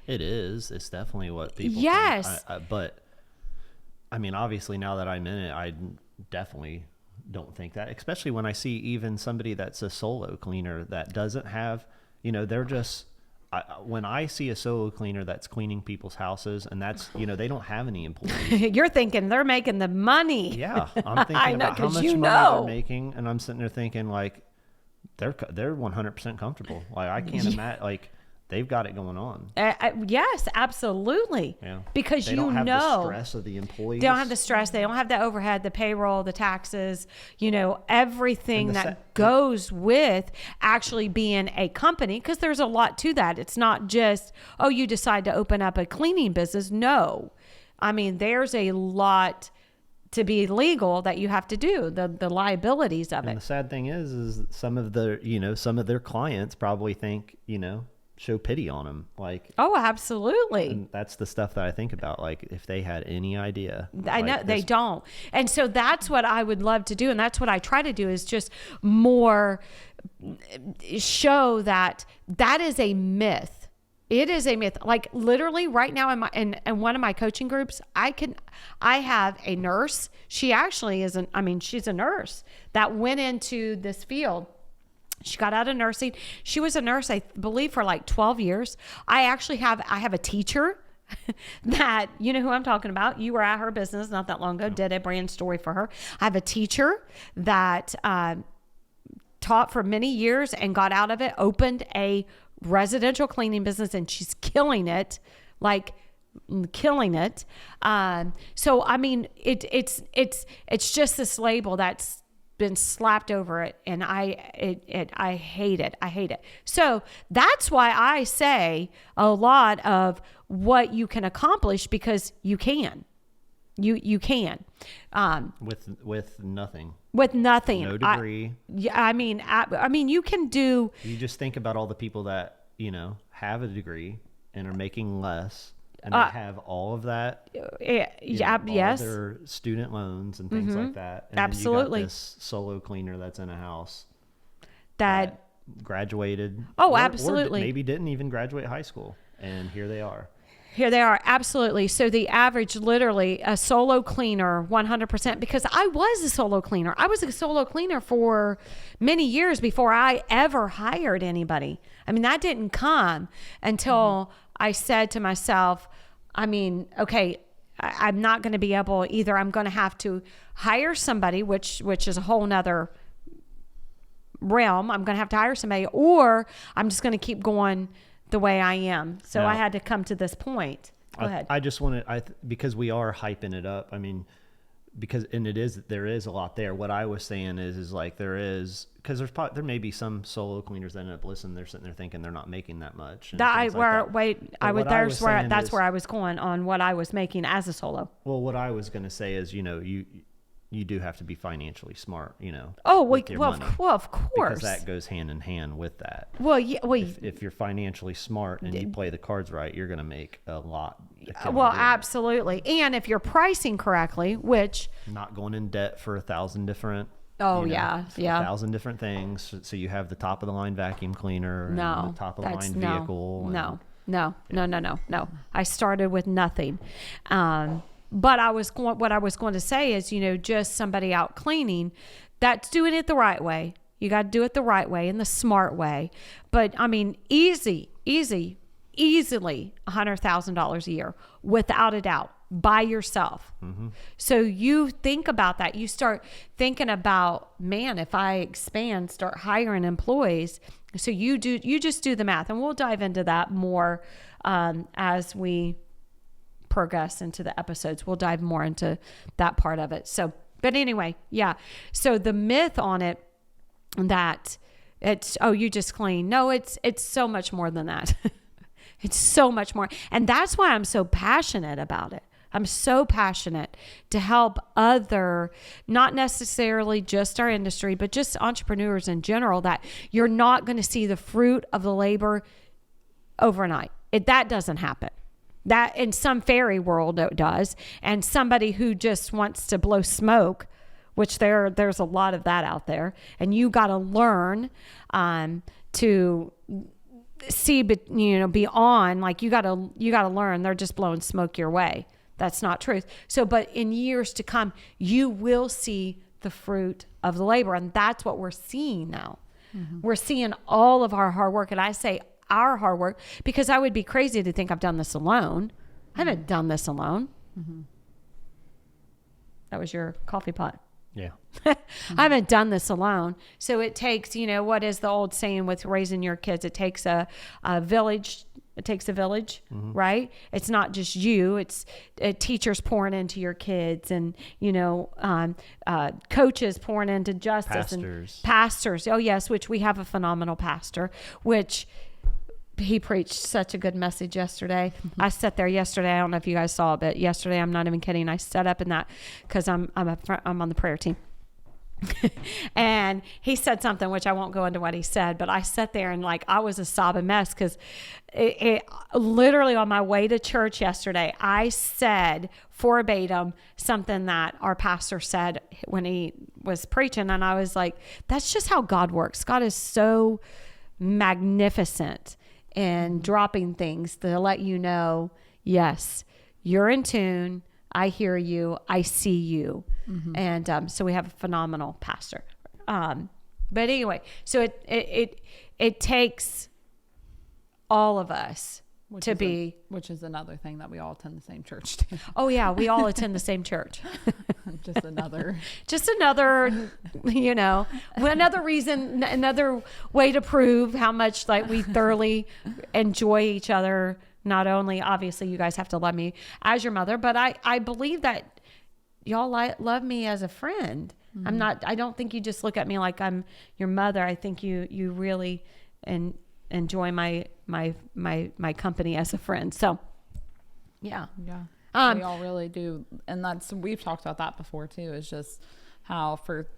It is. It's definitely what people yes. think. But, obviously now that I'm in it, I definitely don't think that. Especially when I see even somebody that's a solo cleaner that doesn't have, they're just... when I see a solo cleaner that's cleaning people's houses, and that's, they don't have any employees. You're thinking they're making the money. Yeah. I'm thinking about how much money they're making. And I'm sitting there thinking they're 100% comfortable. I can't imagine, they've got it going on. Yes, absolutely. Yeah. Because they don't have the stress of the employees. They don't have the stress. They don't have the overhead, the payroll, the taxes, everything that goes with actually being a company. Because there's a lot to that. It's not just, oh, you decide to open up a cleaning business. No. There's a lot to be legal that you have to do, the liabilities of it. And the sad thing is some of their clients probably think, show pity on them. Oh, absolutely. And that's the stuff that I think about. If they had any idea. I know they don't. And so that's what I would love to do. And that's what I try to do, is just more show that is a myth. It is a myth. Literally right now in one of my coaching groups, I have a nurse. She actually she's a nurse that went into this field. She got out of nursing. She was a nurse, I believe, for 12 years. I have a teacher that, who I'm talking about. You were at her business not that long ago, did a brand story for her. I have a teacher that taught for many years and got out of it, opened a residential cleaning business, and she's killing it, killing it. So, it's just this label that's been slapped over it, and I hate it. I hate it. So that's why I say a lot of what you can accomplish, because you can. You can. With nothing. With nothing. No degree. I mean, you can do. You just think about all the people that, have a degree and are making less, and they have all of that. Yes. All their student loans and things like that. And absolutely. Then you got this solo cleaner that's in a house that graduated. Oh, absolutely. Or maybe didn't even graduate high school, and here they are. Here they are. Absolutely. So the average, literally a solo cleaner, 100%, because I was a solo cleaner. I was a solo cleaner for many years before I ever hired anybody. I mean, that didn't come until I said to myself, okay, I'm not going to be able, either I'm going to have to hire somebody, which is a whole nother realm. I'm going to have to hire somebody, or I'm just going to keep going the way I am. So now, I had to come to this point. Go ahead. I just want to, because we are hyping it up. I mean, there is a lot there. What I was saying is like because there may be some solo cleaners that end up listening. They're sitting there thinking they're not making that much. That's where I was going on what I was making as a solo. Well, what I was going to say is, you do have to be financially smart, of course. Because that goes hand in hand with that. Well, yeah. If you're financially smart and you play the cards right, you're going to make a lot. Well, absolutely. And if you're pricing correctly, which... Not going in debt for 1,000 different... Oh, yeah. 1,000 different things. So you have the top of the line vacuum cleaner and the top of the line vehicle. No. I started with nothing. But what I was going to say is, just somebody out cleaning, that's doing it the right way. You got to do it the right way and the smart way. But I mean, easily $100,000 a year, without a doubt, by yourself. Mm-hmm. So you think about that. You start thinking about, man, if I expand, start hiring employees. So you just do the math, and we'll dive into that more as we progress into the episodes. We'll dive more into that part of it. So, but anyway, yeah. So the myth on it that it's, you just clean. No, it's so much more than that. It's so much more. And that's why I'm so passionate about it. I'm so passionate to help not necessarily just our industry, but just entrepreneurs in general, that you're not going to see the fruit of the labor overnight. That doesn't happen. That in some fairy world it does, and somebody who just wants to blow smoke, which there's a lot of that out there, and you got to learn to see, beyond. Like you got to learn. They're just blowing smoke your way. That's not truth. So, but in years to come, you will see the fruit of the labor, and that's what we're seeing now. Mm-hmm. We're seeing all of our hard work, and I say our hard work, because I would be crazy to think I've done this alone. I haven't done this alone. Mm-hmm. That was your coffee pot. Yeah. I haven't done this alone. So it takes, what is the old saying with raising your kids? It takes a village. It takes a village, mm-hmm. right? It's not just you. It's teachers pouring into your kids, and coaches pouring into justice, and pastors. Oh yes, which we have a phenomenal pastor, which he preached such a good message yesterday. Mm-hmm. I sat there yesterday. I don't know if you guys saw it, but yesterday, I'm not even kidding. I sat up in that because I'm on the prayer team. And he said something, which I won't go into what he said, but I sat there and I was a sobbing mess, because it literally on my way to church yesterday, I said verbatim something that our pastor said when he was preaching. And I was like, that's just how God works. God is so magnificent in dropping things to let you know, yes, you're in tune. I hear you. I see you. Mm-hmm. And so we have a phenomenal pastor. But anyway, so it takes all of us which is another thing that we all attend the same church to. Oh yeah, we all attend the same church. Just another another reason, another way to prove how much we thoroughly enjoy each other. Not only, obviously, you guys have to love me as your mother, but I believe that y'all love me as a friend. Mm-hmm. I don't think you just look at me like I'm your mother. I think you really enjoy my company as a friend. So yeah. We all really do. And we've talked about that before too, is just how for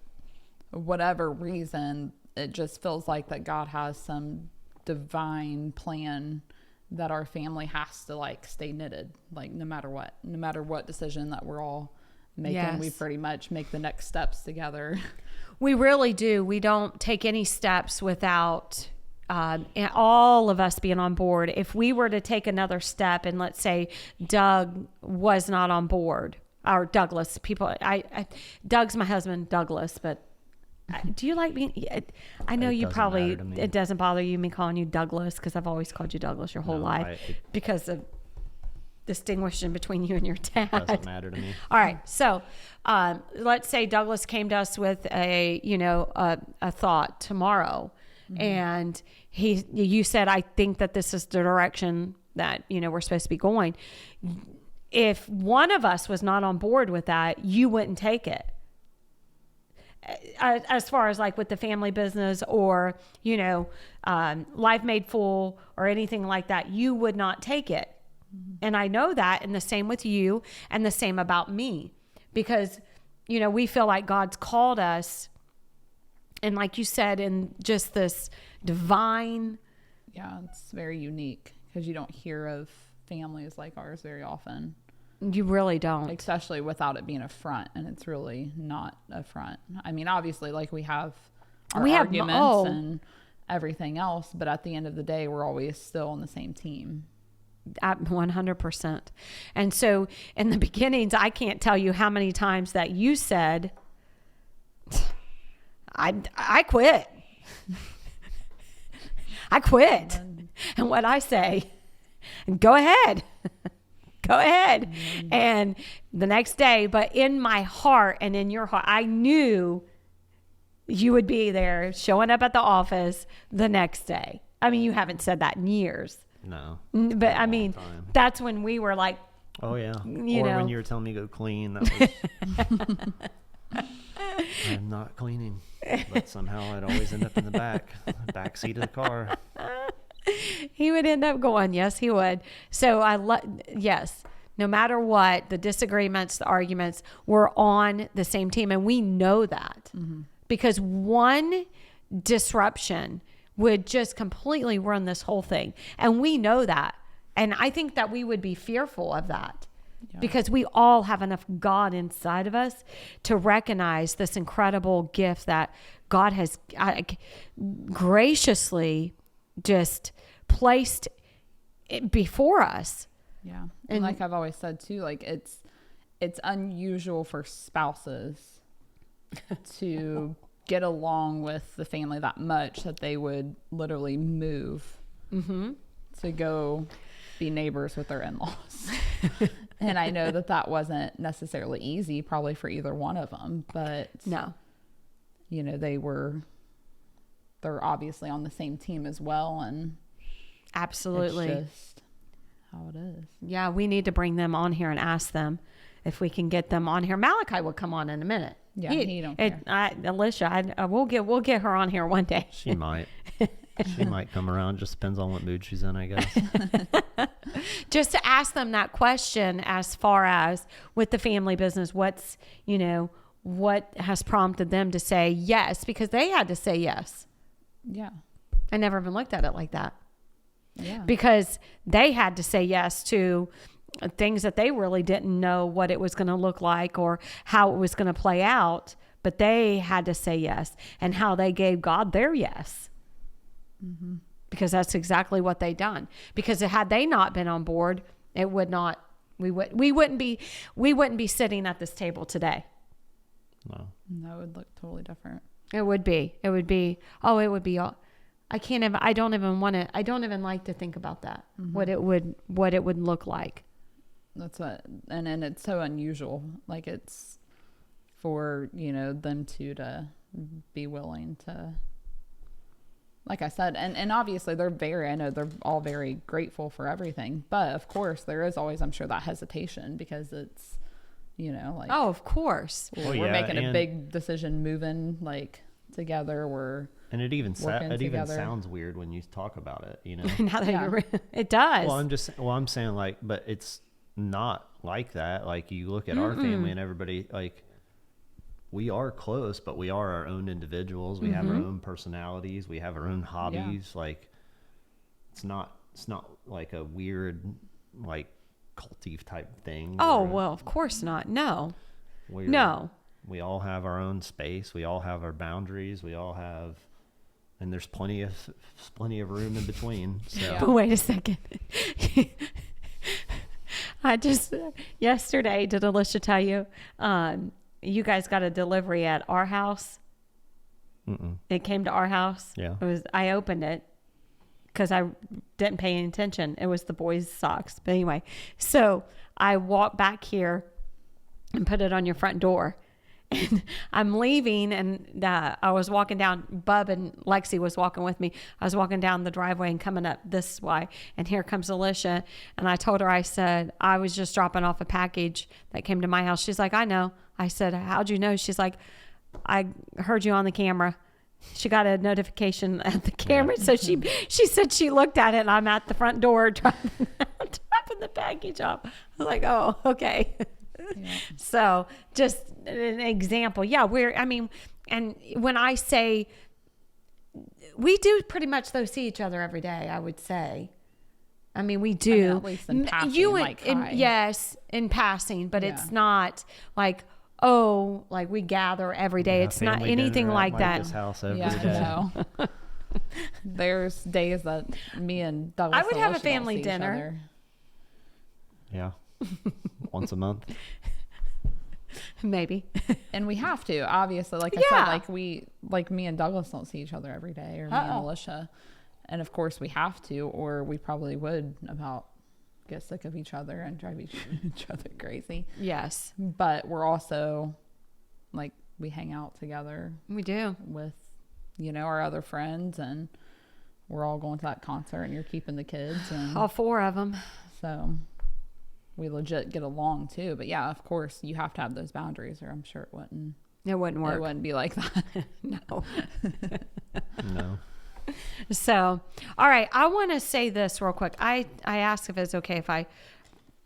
whatever reason, it just feels like that God has some divine plan that our family has to like stay knitted, like no matter what decision that we're all making, yes. We pretty much make the next steps together. We really do. We don't take any steps without all of us being on board. If we were to take another step and let's say Doug was not on board, or Douglas, Doug's my husband, Douglas, but do you like me? I know you probably, it doesn't bother you me calling you Douglas, because I've always called you Douglas your whole life because of distinguishing between you and your dad. Doesn't matter to me. All right. So let's say Douglas came to us with a thought tomorrow. Mm-hmm. And you said, I think that this is the direction that, we're supposed to be going. If one of us was not on board with that, you wouldn't take it. As far as like with the family business or, Life Maid Full or anything like that, you would not take it. Mm-hmm. And I know that, and the same with you and the same about me, because, we feel like God's called us. And like you said, in just this divine. Yeah, it's very unique because you don't hear of families like ours very often. You really don't. Especially without it being a front, and it's really not a front. I mean, obviously, like we have arguments and everything else, but at the end of the day, we're always still on the same team. At 100%. And so in the beginnings, I can't tell you how many times that you said, I quit. I quit. And what I say, go ahead. Go ahead. Mm-hmm. And the next day, but in my heart and in your heart, I knew you would be there showing up at the office the next day. I mean, you haven't said that in years. No. But I mean, that's when we were like, oh yeah. When you were telling me to go clean, that was I'm not cleaning, but somehow I'd always end up in the back seat of the car. He would end up going. Yes, he would. So yes, no matter what, the disagreements, the arguments, we're on the same team. And we know that because one disruption would just completely run this whole thing. And we know that. And I think that we would be fearful of that. Yeah. Because we all have enough God inside of us to recognize this incredible gift that God has graciously just placed before us. Yeah. And like I've always said too, like it's unusual for spouses to get along with the family that much that they would literally move to go be neighbors with their in-laws. And I know that wasn't necessarily easy probably for either one of them, but no, they're obviously on the same team as well. And absolutely, it's just how it is. Yeah. We need to bring them on here and ask them if we can get them on here. Malachi will come on in a minute. Yeah. He don't care. Alicia, we'll get her on here one day. She might. She might come around. Just depends on what mood she's in, I guess. Just to ask them that question as far as with the family business, what has prompted them to say yes, because they had to say yes. Yeah. I never even looked at it like that. Yeah. Because they had to say yes to things that they really didn't know what it was going to look like or how it was going to play out, but they had to say yes, and how they gave God their yes. Mm-hmm. Because that's exactly what they done. Because had they not been on board, it would not. We wouldn't be sitting at this table today. No, it would look totally different. It would be. It would be. Oh, it would be. I can't even. I don't even want to. I don't even like to think about that. Mm-hmm. What it would look like. That's what, and it's so unusual. Like it's for them to be willing to. Like I said, and obviously I know they're all very grateful for everything. But of course, there is always, I'm sure, that hesitation because it's, like. Oh, of course. We're making a big decision moving, like, together. And it even sounds weird when you talk about it, Now that it does. Well, I'm saying like, but it's not like that. Like you look at our family and everybody, like we are close, but we are our own individuals. We have our own personalities. We have our own hobbies. Yeah. Like it's not like a weird, like culty type thing. Oh, well, of course not. No. We all have our own space. We all have our boundaries. We all have, and there's plenty of room in between. So. Yeah. But wait a second. I just, yesterday, did Alicia tell you, you guys got a delivery at our house? Mm-mm. It came to our house? Yeah. I opened it because I didn't pay any attention. It was the boys' socks. But anyway, so I walked back here and put it on your front door. And I'm leaving, and I was walking down. Bub and Lexi was walking with me. I was walking down the driveway and coming up this way, and here comes Alicia. And I told her, I said, I was just dropping off a package that came to my house. She's like, I know. I said, how'd you know? She's like, I heard you on the camera. She got a notification at the camera. So she said she looked at it, and I'm at the front door dropping the package off. I was like, oh, okay. Yeah. So just an example. Yeah, and when I say we do pretty much though see each other every day, I would say. I mean, we do. At least in passing. Yes, in passing, but it's not like, oh, like we gather every day. It's not anything like that. Micah's house every day. No. There's days that me and Douglas, I would have a family dinner. Yeah. Once a month. Maybe. And we have to, obviously. Like I said, like me and Douglas don't see each other every day, or me and Alicia. And of course we have to, or we probably would about get sick of each other and drive each other crazy. Yes. But we're also like, we hang out together. We do. With, our other friends, and we're all going to that concert, and you're keeping the kids. And all four of them. So we legit get along too. But yeah, of course you have to have those boundaries, or I'm sure it wouldn't work. It wouldn't be like that. No. No. So, all right. I want to say this real quick. I asked if it's okay if let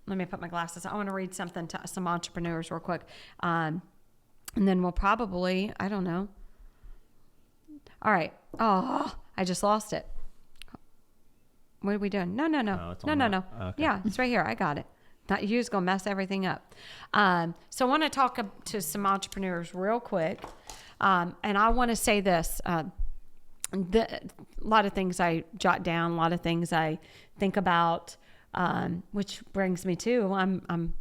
me put my glasses on. I want to read something to some entrepreneurs real quick. And then we'll probably, I don't know. All right. Oh, I just lost it. What are we doing? No. No. Okay. Yeah, it's right here. I got it. Not you're just going to mess everything up. So I want to talk to some entrepreneurs real quick. And I want to say this. A lot of things I jot down, a lot of things I think about, which brings me to, I'm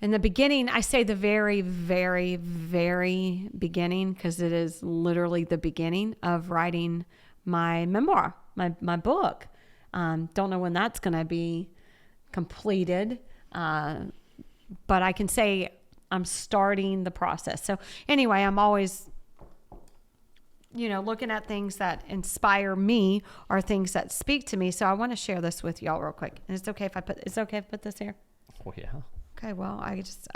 in the beginning, I say the very, very, very beginning, because it is literally the beginning of writing my memoir, my book. Don't know when that's going to be completed, but I can say I'm starting the process. So anyway, I'm always, looking at things that inspire me or things that speak to me. So I want to share this with y'all real quick. And it's okay if I put this here? Oh, yeah. Okay, well, I just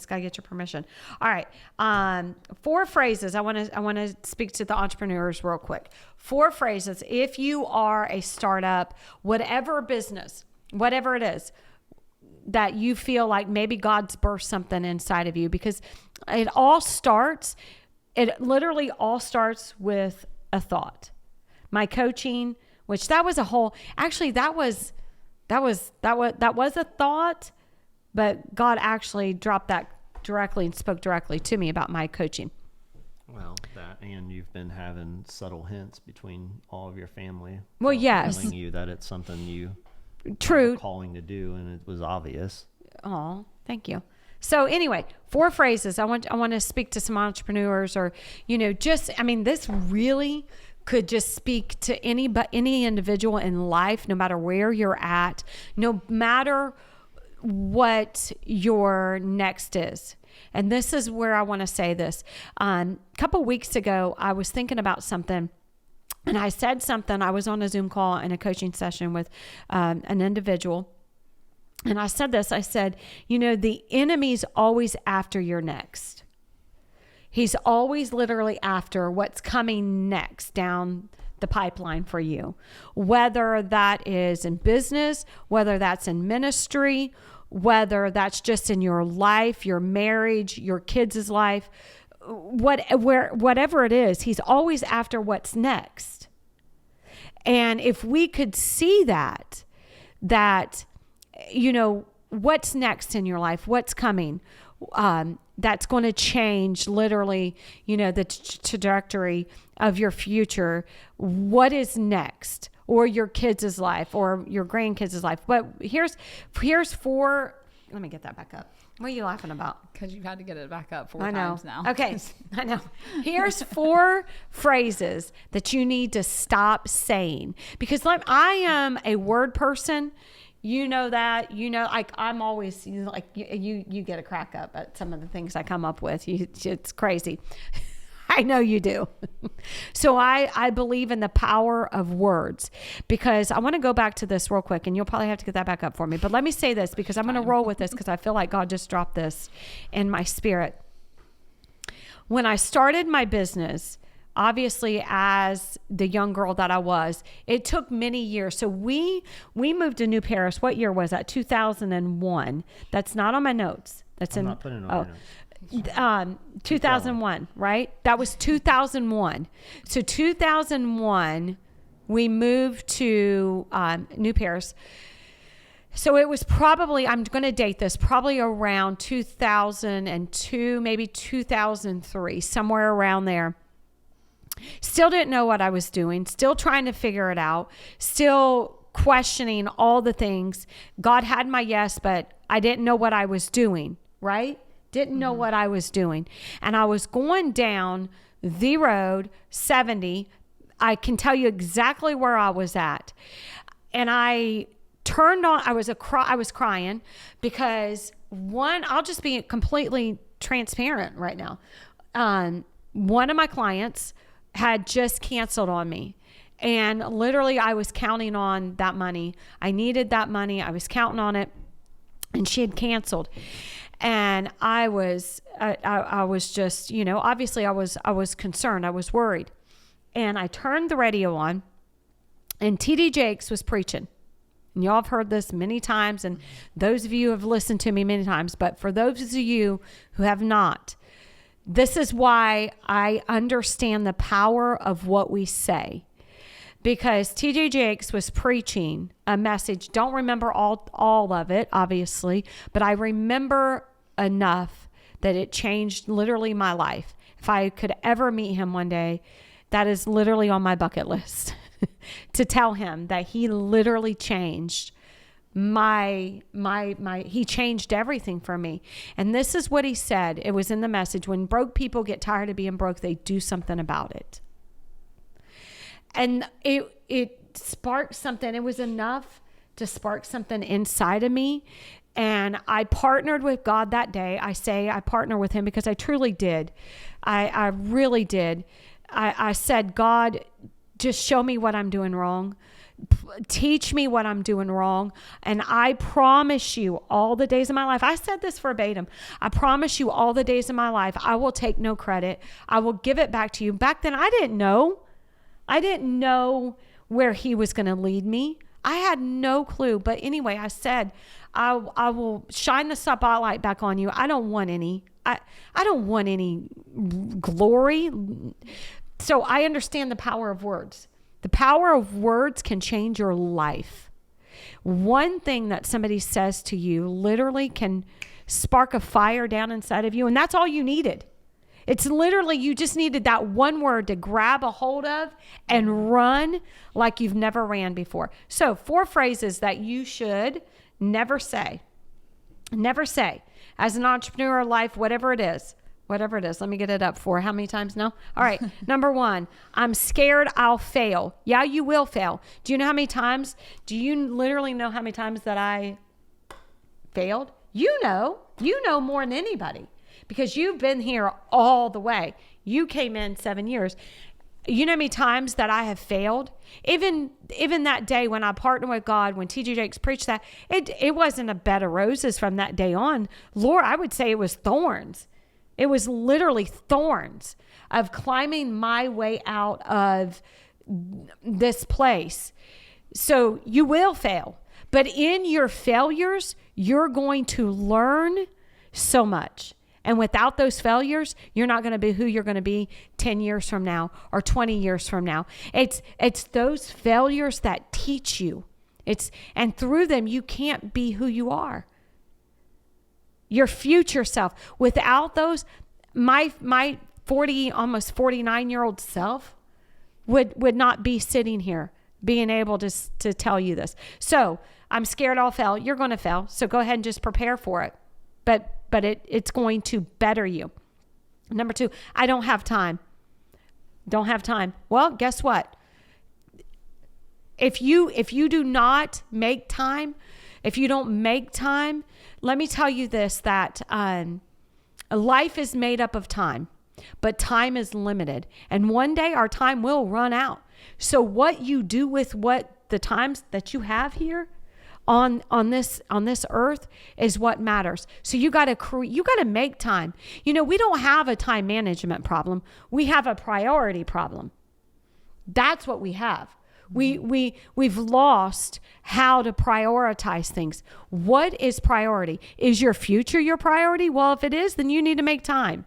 gotta get your permission. All right. 4 phrases. I want to speak to the entrepreneurs real quick. 4 phrases. If you are a startup, whatever business, whatever it is, that you feel like maybe God's birthed something inside of you, because it literally all starts with a thought. My coaching, which that was a thought. But God actually dropped that directly and spoke directly to me about my coaching. Well, that, and you've been having subtle hints between all of your family. Well, yes. Telling you that it's something you True. have a calling to do, and it was obvious. Oh, thank you. So anyway, 4 phrases. I want to speak to some entrepreneurs, or, this really could just speak to any individual in life, no matter where you're at, no matter what your next is. And this is where I want to say this. A couple weeks ago, I was thinking about something, and I said something. I was on a Zoom call in a coaching session with an individual, and I said this. I said, the enemy's always after your next. He's always literally after what's coming next down the pipeline for you, whether that is in business, whether that's in ministry, whether that's just in your life, your marriage, your kids' life, whatever it is, he's always after what's next. And if we could see that, what's next in your life, what's coming, that's going to change literally, the trajectory of your future. What is next? Or your kids' life or your grandkids' life. But here's 4, let me get that back up. What are you laughing about? Because you've had to get it back up 4 times now. Okay, I know. Here's 4 phrases that you need to stop saying. Because I am a word person. You know that. Like I'm always, you get a crack up at some of the things I come up with. It's crazy. I know you do. So I believe in the power of words, because I want to go back to this real quick, and you'll probably have to get that back up for me. But let me say this, because I'm going to roll with this, because I feel like God just dropped this in my spirit. When I started my business, obviously as the young girl that I was, it took many years. So we moved to New Paris. What year was that? 2001. That's not on my notes. I'm not putting it on my notes. 2001, right? That was 2001. So 2001, we moved to New Paris. So it was probably, I'm going to date this, probably around 2002, maybe 2003, somewhere around there. Still didn't know what I was doing, still trying to figure it out, still questioning all the things. God had my yes, but I didn't know what I was doing, right? Didn't know what I was doing. And I was going down the road, 70. I can tell you exactly where I was at. And I turned on, I was crying because I'll just be completely transparent right now. One of my clients had just canceled on me. And literally I was counting on that money. I needed that money. I was counting on it. And she had canceled. And I was just, obviously I was concerned. I was worried. And I turned the radio on, and T.D. Jakes was preaching. And y'all have heard this many times, and those of you who have listened to me many times. But for those of you who have not, this is why I understand the power of what we say. Because T.D. Jakes was preaching a message. Don't remember all of it, obviously, but I remember enough that it changed literally my life. If I could ever meet him one day, that is literally on my bucket list to tell him that he literally changed he changed everything for me. And this is what he said. It was in the message. When broke people get tired of being broke, they do something about it. And it sparked something. It was enough to spark something inside of me. And I partnered with God that day. I say I partner with him because I truly did. I really did. I said, God, just show me what I'm doing wrong. Teach me what I'm doing wrong. And I promise you all the days of my life, I said this verbatim, I promise you all the days of my life, I will take no credit. I will give it back to you. Back then, I didn't know where he was going to lead me. I had no clue. But anyway, I said, I will shine the spotlight back on you. I don't want any. I don't want any glory. So I understand the power of words. The power of words can change your life. One thing that somebody says to you literally can spark a fire down inside of you. And that's all you needed. It's literally, you just needed that one word to grab a hold of and run like you've never ran before. So 4 phrases that you should never say. Never say. As an entrepreneur, life, whatever it is. Let me get it up for how many times now? All right. Number 1, I'm scared I'll fail. Yeah, you will fail. Do you know how many times? Do you literally know how many times that I failed? You know more than anybody because you've been here all the way. You came in 7 years. You know how many times that I have failed? Even that day when I partnered with God, when T.J. Jakes preached that, it wasn't a bed of roses from that day on. Lord, I would say it was thorns. It was literally thorns of climbing my way out of this place. So you will fail. But in your failures, you're going to learn so much. And without those failures, you're not going to be who you're going to be 10 years from now or 20 years from now. It's those failures that teach you. And through them, you can't be who you are. Your future self. Without those, my 40, almost 49-year-old self would not be sitting here being able to tell you this. So I'm scared I'll fail. You're going to fail. So go ahead and just prepare for it. But it's going to better you. Number 2, I don't have time. Don't have time. Well, guess what? If you do not make time, if you don't make time, let me tell you this, that life is made up of time, but time is limited. And one day our time will run out. So what you do with the times that you have here on this earth is what matters. So you got to make time. We don't have a time management problem. We have a priority problem. That's what we have. We've lost how to prioritize things. What is priority? Is your future your priority? Well, if it is, then you need to make time.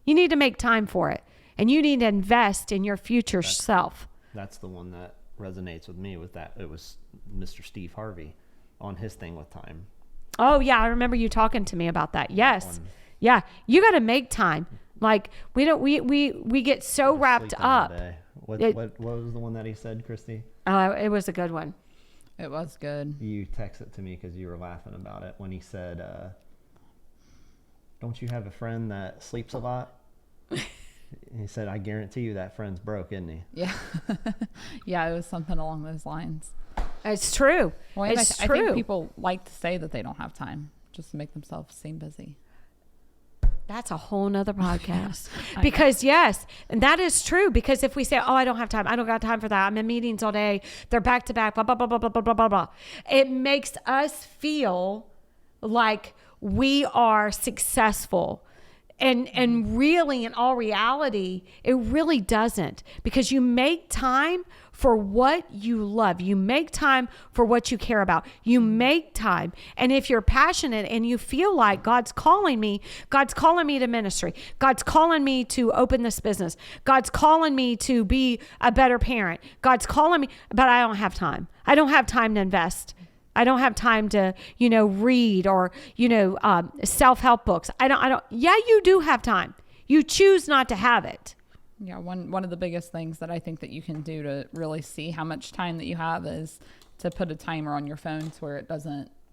You need to make time for it. And you need to invest in your future self. That's the one that resonates with me with that. It was Mr. Steve Harvey on his thing with time. Oh yeah, I remember you talking to me about that. Yes. Yeah, you got to make time. Like we get so wrapped up. What was the one that he said, Christy? It was a good one. It was good. You texted it to me because you were laughing about it when he said, don't you have a friend that sleeps a lot? He said, I guarantee you that friend's broke, isn't he? Yeah. Yeah, it was something along those lines. It's true. Well, I think people like to say that they don't have time just to make themselves seem busy. That's a whole nother podcast. Because yes, and that is true. Because if we say, oh, I don't have time, I don't got time for that, I'm in meetings all day, they're back to back, blah, blah, blah, blah, blah, blah, blah, blah, blah. It makes us feel like we are successful. And really, in all reality, it really doesn't, because you make time for what you love. You make time for what you care about. You make time. And if you're passionate and you feel like God's calling me to ministry. God's calling me to open this business. God's calling me to be a better parent. God's calling me, but I don't have time. I don't have time to invest. I don't have time to, read or, self-help books. Yeah, you do have time. You choose not to have it. Yeah. One of the biggest things that I think that you can do to really see how much time that you have is to put a timer on your phone to where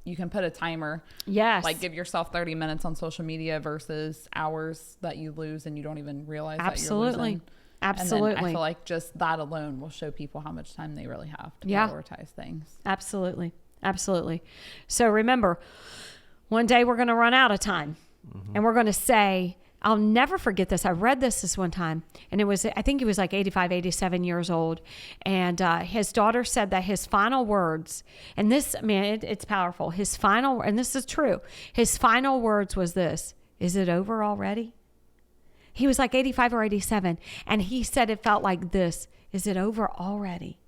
you can put a timer. Yes. Like give yourself 30 minutes on social media versus hours that you lose and you don't even realize that you're losing. Absolutely. And then I feel like just that alone will show people how much time they really have to prioritize things. Absolutely. So remember, one day we're going to run out of time, and we're going to say, I'll never forget this. I read this one time, and I think he was like 85, 87 years old. And his daughter said that his final words, and this, it's powerful. And this is true. His final words was this: is it over already? He was like 85 or 87. And he said it felt like this: is it over already?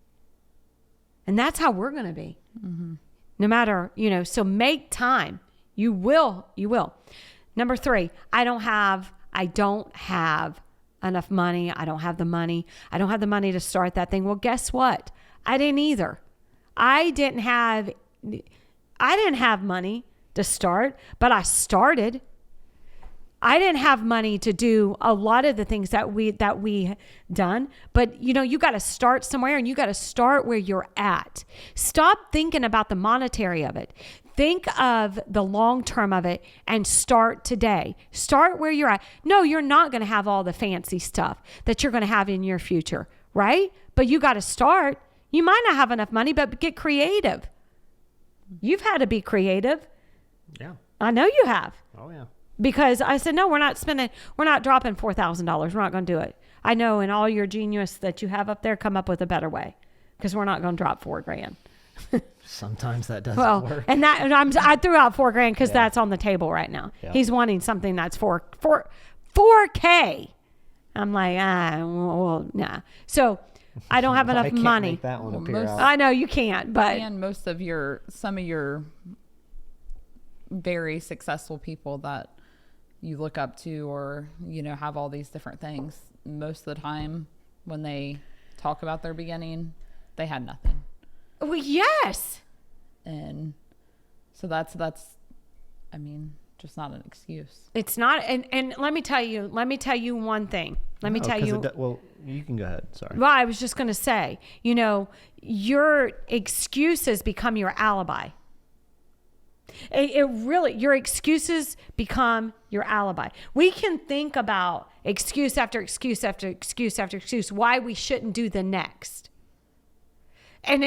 And that's how we're going to be. Mm-hmm. No matter, so make time. You will. Number 3, I don't have enough money. I don't have the money. I don't have the money to start that thing. Well, guess what? I didn't either. I didn't have money to start, but I started. I didn't have money to do a lot of the things that we done, but you got to start somewhere, and you got to start where you're at. Stop thinking about the monetary of it. Think of the long term of it and start today. Start where you're at. No, you're not going to have all the fancy stuff that you're going to have in your future, right? But you got to start. You might not have enough money, but get creative. You've had to be creative. Yeah. I know you have. Oh, yeah. Because I said, no, we're not dropping $4,000. We're not going to do it. I know, and all your genius that you have up there, come up with a better way, because we're not going to drop $4,000. Sometimes that doesn't work. And I threw out $4,000 because that's on the table right now. Yeah. He's wanting something that's $4K. I'm like, well, nah. So I don't have enough money. Make that one appear out. I know you can't, but and some of your very successful people that you look up to, or have all these different things, most of the time when they talk about their beginning, they had nothing. Well, yes. And so that's I mean, just not an excuse. It's not. And let me tell you one thing. Well, you can go ahead. Sorry. Well, I was just going to say, your excuses become your alibi. It really, your excuses become your alibi. We can think about excuse after excuse after excuse after excuse why we shouldn't do the next. And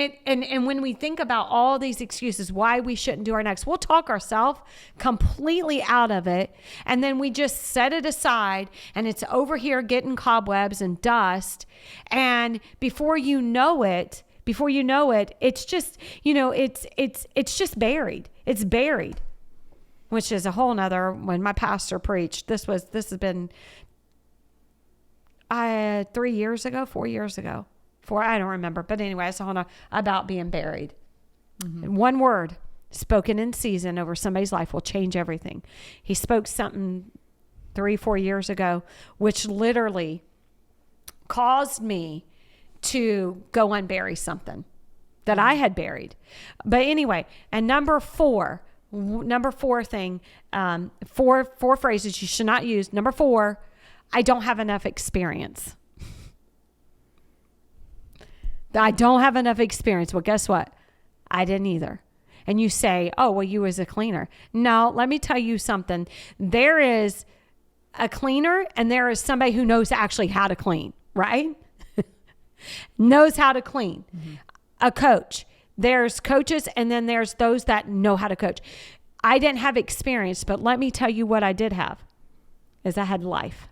when we think about all these excuses why we shouldn't do our next, we'll talk ourselves completely out of it, and then we just set it aside, and it's over here getting cobwebs and dust, and before you know it, it's just it's just buried. It's buried, which is a whole nother. When my pastor preached, this has been 4 years ago. I don't remember. But anyway, it's a whole nother about being buried. And one word spoken in season over somebody's life will change everything. He spoke something 3-4 years ago, which literally caused me to go unbury something that I had buried. But anyway, and number four thing, four phrases you should not use. Number 4, I don't have enough experience. I don't have enough experience. Well, guess what? I didn't either. And you say, oh, well, you was a cleaner. No, let me tell you something. There is a cleaner and there is somebody who knows actually how to clean, right? Knows how to clean. A coach. There's coaches and then there's those that know how to coach. I didn't have experience, but let me tell you what I did have is I had life.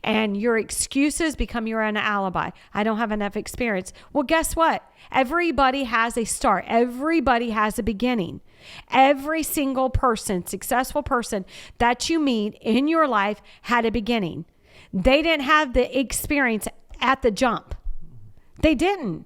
And your excuses become your own alibi. I don't have enough experience. Well, guess what? Everybody has a start. Everybody has a beginning. Every single person, successful person that you meet in your life had a beginning. They didn't have the experience at the jump. They didn't.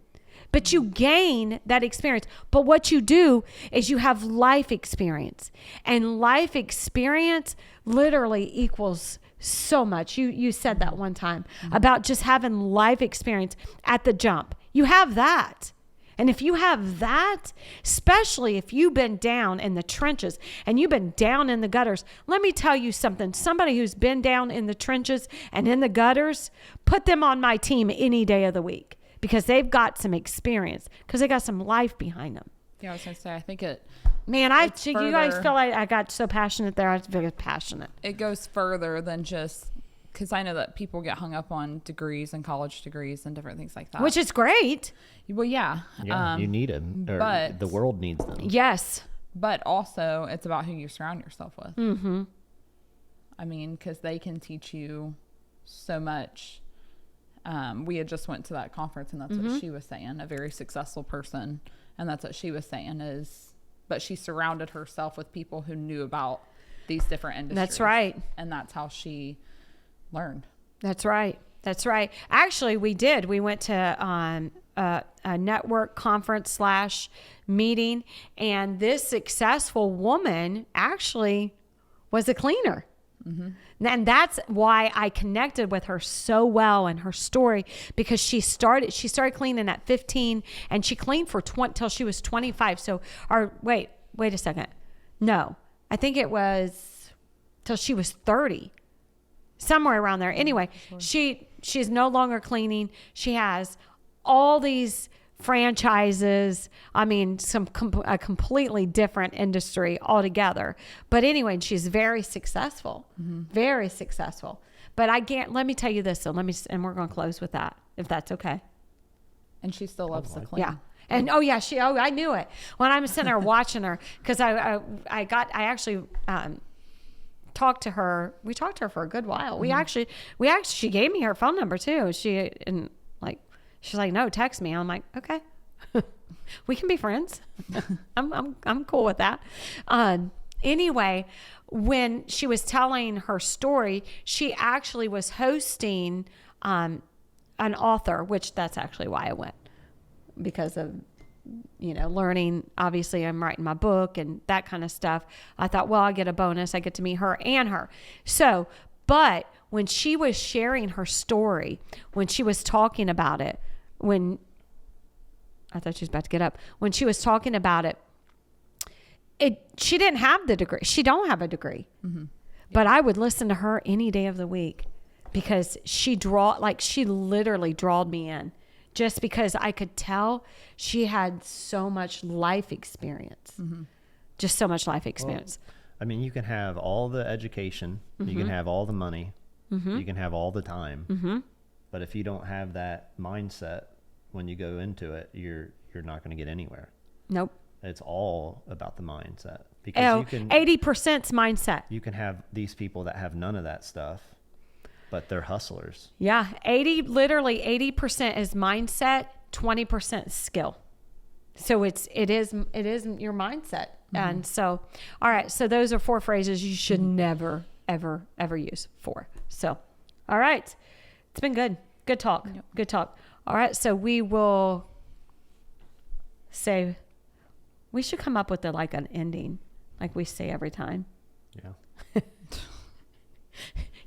But you gain that experience. But what you do is you have life experience. And life experience literally equals so much. You said that one time about just having life experience at the jump. You have that. And if you have that, especially if you've been down in the trenches and you've been down in the gutters, let me tell you something. Somebody who's been down in the trenches and in the gutters, put them on my team any day of the week because they've got some experience, because they got some life behind them. Yeah, I was going to say, I think it... Man, you guys feel like I got so passionate there. I was very passionate. It goes further than just, because I know that people get hung up on degrees and college degrees and different things like that. Which is great. Well, yeah. Yeah, you need them. But the world needs them. Yes. But also, it's about who you surround yourself with. Mm-hmm. I mean, because they can teach you so much. We had just went to that conference, and that's what she was saying. A very successful person, and that's what she was saying is... But she surrounded herself with people who knew about these different industries. That's right. And that's how she learned. That's right. That's right. Actually, we did. We went to a network conference / meeting, and this successful woman actually was a cleaner. And that's why I connected with her so well in her story, because she started cleaning at 15 and she cleaned for till she was 25. So, wait a second. No, I think it was till she was 30, somewhere around there. Anyway, she's no longer cleaning. She has all these franchises. I mean, a completely different industry altogether. But anyway, she's very successful, very successful. But let me tell you this. So and we're going to close with that, if that's okay. And she still loves to clean. Yeah. And I knew it when I'm sitting there watching her, because I actually talked to her. We talked to her for a good while. She gave me her phone number too. She's like, no, text me. I'm like, okay, we can be friends. I'm cool with that. anyway, when she was telling her story, she actually was hosting an author, which that's actually why I went, because of, learning. Obviously, I'm writing my book and that kind of stuff. I thought, well, I get a bonus. I get to meet her and her. So, but when she was sharing her story, when she was talking about it, I thought she was about to get up. When she was talking about it, she didn't have the degree. She don't have a degree. Mm-hmm. But I would listen to her any day of the week because she literally drawed me in, just because I could tell she had so much life experience. Mm-hmm. Just so much life experience. Well, you can have all the education, mm-hmm. you can have all the money, mm-hmm. you can have all the time, mm-hmm. but if you don't have that mindset when you go into it, you're not going to get anywhere. Nope. It's all about the mindset, because 80%'s mindset. You can have these people that have none of that stuff, but they're hustlers. Yeah. 80% is mindset, 20% skill. So it is your mindset. Mm-hmm. And so, all right. So those are 4 phrases you should mm-hmm. never, ever, ever use. 4. So, all right. It's been good. Good talk. Yep. Good talk. All right. So we will say, we should come up with an ending like we say every time. Yeah.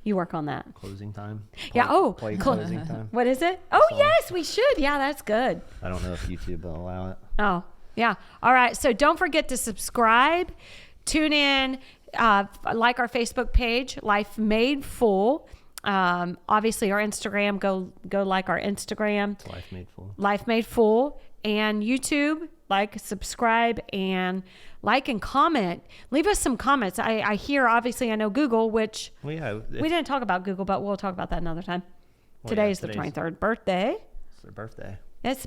You work on that. Closing time. Closing time. What is it? Oh, yes, we should. Yeah, that's good. I don't know if YouTube will allow it. Oh, yeah. All right. So don't forget to subscribe. Tune in. Like our Facebook page, Life Maid Full. Obviously, our Instagram. Go like our Instagram. It's Life Maid Full. Life Maid Full. And YouTube. Subscribe, and like and comment. Leave us some comments. I hear, obviously, I know Google, which we didn't talk about Google, but we'll talk about that another time. Today's the 23rd birthday. It's their birthday. It's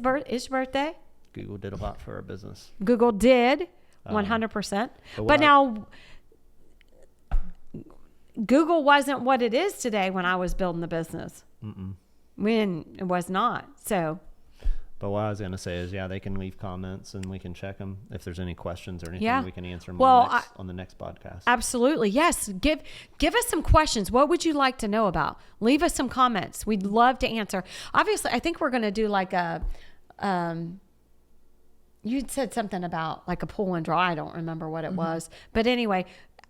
your birthday. Google did a lot for our business. Google did 100%. But now, Google wasn't what it is today when I was building the business. Mm-mm. When it was not. So. But what I was going to say is, they can leave comments and we can check them. If there's any questions or anything, we can answer them on the next podcast. Absolutely. Yes. Give us some questions. What would you like to know about? Leave us some comments. We'd love to answer. Obviously, I think we're going to do you said something about a pull and draw. I don't remember what it mm-hmm. was. But anyway,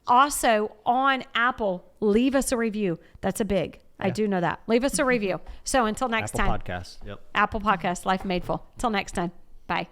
also on Apple, leave us a review. That's a big. I do know that. Leave us a review. So until next time. Apple Podcast. Yep. Apple Podcast, Life Maid Full. Until next time. Bye.